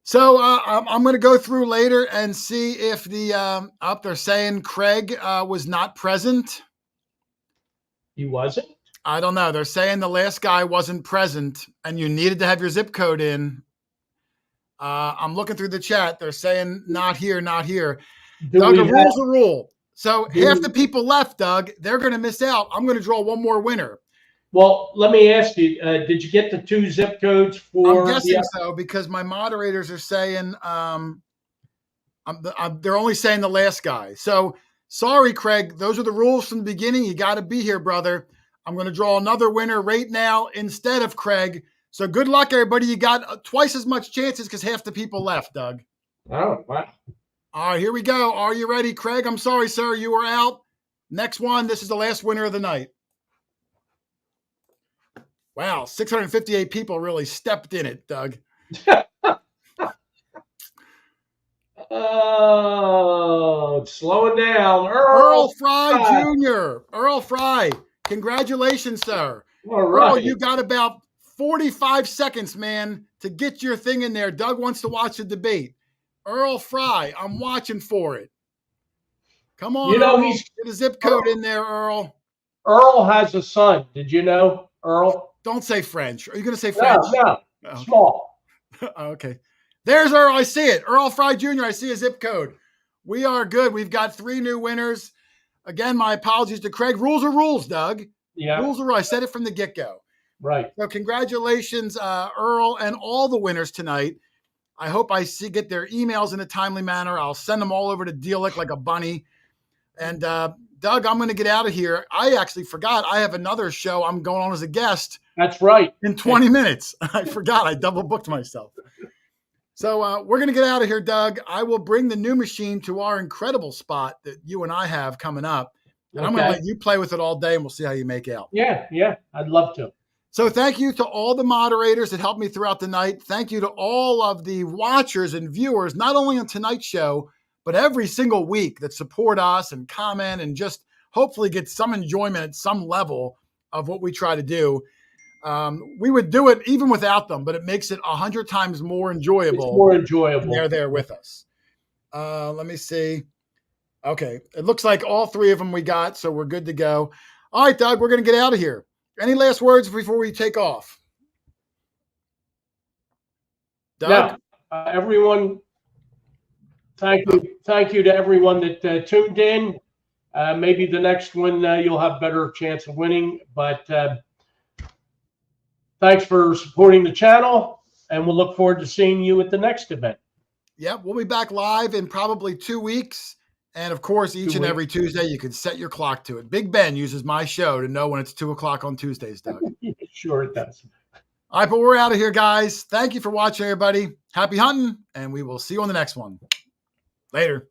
So I'm going to go through later and see if the up there saying Craig was not present. He wasn't? I don't know. They're saying the last guy wasn't present and you needed to have your zip code in. I'm looking through the chat. They're saying not here, not here. Doug, a rule's a rule. So half the people left, Doug. They're going to miss out. I'm going to draw one more winner. Well, let me ask you, did you get the 2 zip codes for? I'm guessing so because my moderators are saying they're only saying the last guy. So sorry, Craig. Those are the rules from the beginning. You got to be here, brother. I'm going to draw another winner right now instead of Craig. So good luck, everybody. You got twice as much chances because half the people left, Doug. Oh, wow. All right, here we go. Are you ready, Craig? I'm sorry, sir. You were out. Next one. This is the last winner of the night. Wow, 658 people really stepped in it, Doug. Oh, slow it down. Earl Fry Fry. Jr. Earl Fry. Congratulations, sir. All Earl, right. you got about 45 seconds, man, to get your thing in there. Doug wants to watch the debate. Earl Fry, I'm watching for it. Come on, You know, Earl. Get a zip code in there, Earl. Earl has a son. Did you know, Earl? Don't say French. Are you going to say French? No, Oh, okay. small. Okay. There's Earl. I see it. Earl Fry Jr. I see a zip code. We are good. We've got 3 new winners. Again, my apologies to Craig. Rules are rules, Doug. Yeah. Rules are rules. I said it from the get-go. Right. So congratulations, Earl, and all the winners tonight. I hope I get their emails in a timely manner. I'll send them all over to Dealic like a bunny. And Doug, I'm going to get out of here. I actually forgot I have another show I'm going on as a guest. That's right. In 20 minutes. I forgot. I double booked myself. So we're going to get out of here, Doug. I will bring the new machine to our incredible spot that you and I have coming up. And I'm going to let you play with it all day, and we'll see how you make out. Yeah. I'd love to. So thank you to all the moderators that helped me throughout the night. Thank you to all of the watchers and viewers, not only on tonight's show, but every single week that support us and comment and just hopefully get some enjoyment at some level of what we try to do. We would do it even without them, but it makes it 100 times more enjoyable. It's more enjoyable. They're there with us. Let me see. Okay. It looks like all 3 of them we got, so we're good to go. All right, Doug, we're going to get out of here. Any last words before we take off? Doug? Now, everyone, thank you to everyone that tuned in. Maybe the next one you'll have better chance of winning, but thanks for supporting the channel, and we'll look forward to seeing you at the next event. Yep, we'll be back live in probably 2 weeks. And of course, each and every Tuesday, you can set your clock to it. Big Ben uses my show to know when it's 2 o'clock on Tuesdays, Doug. Sure it does. All right, but we're out of here, guys. Thank you for watching, everybody. Happy hunting, and we will see you on the next one. Later.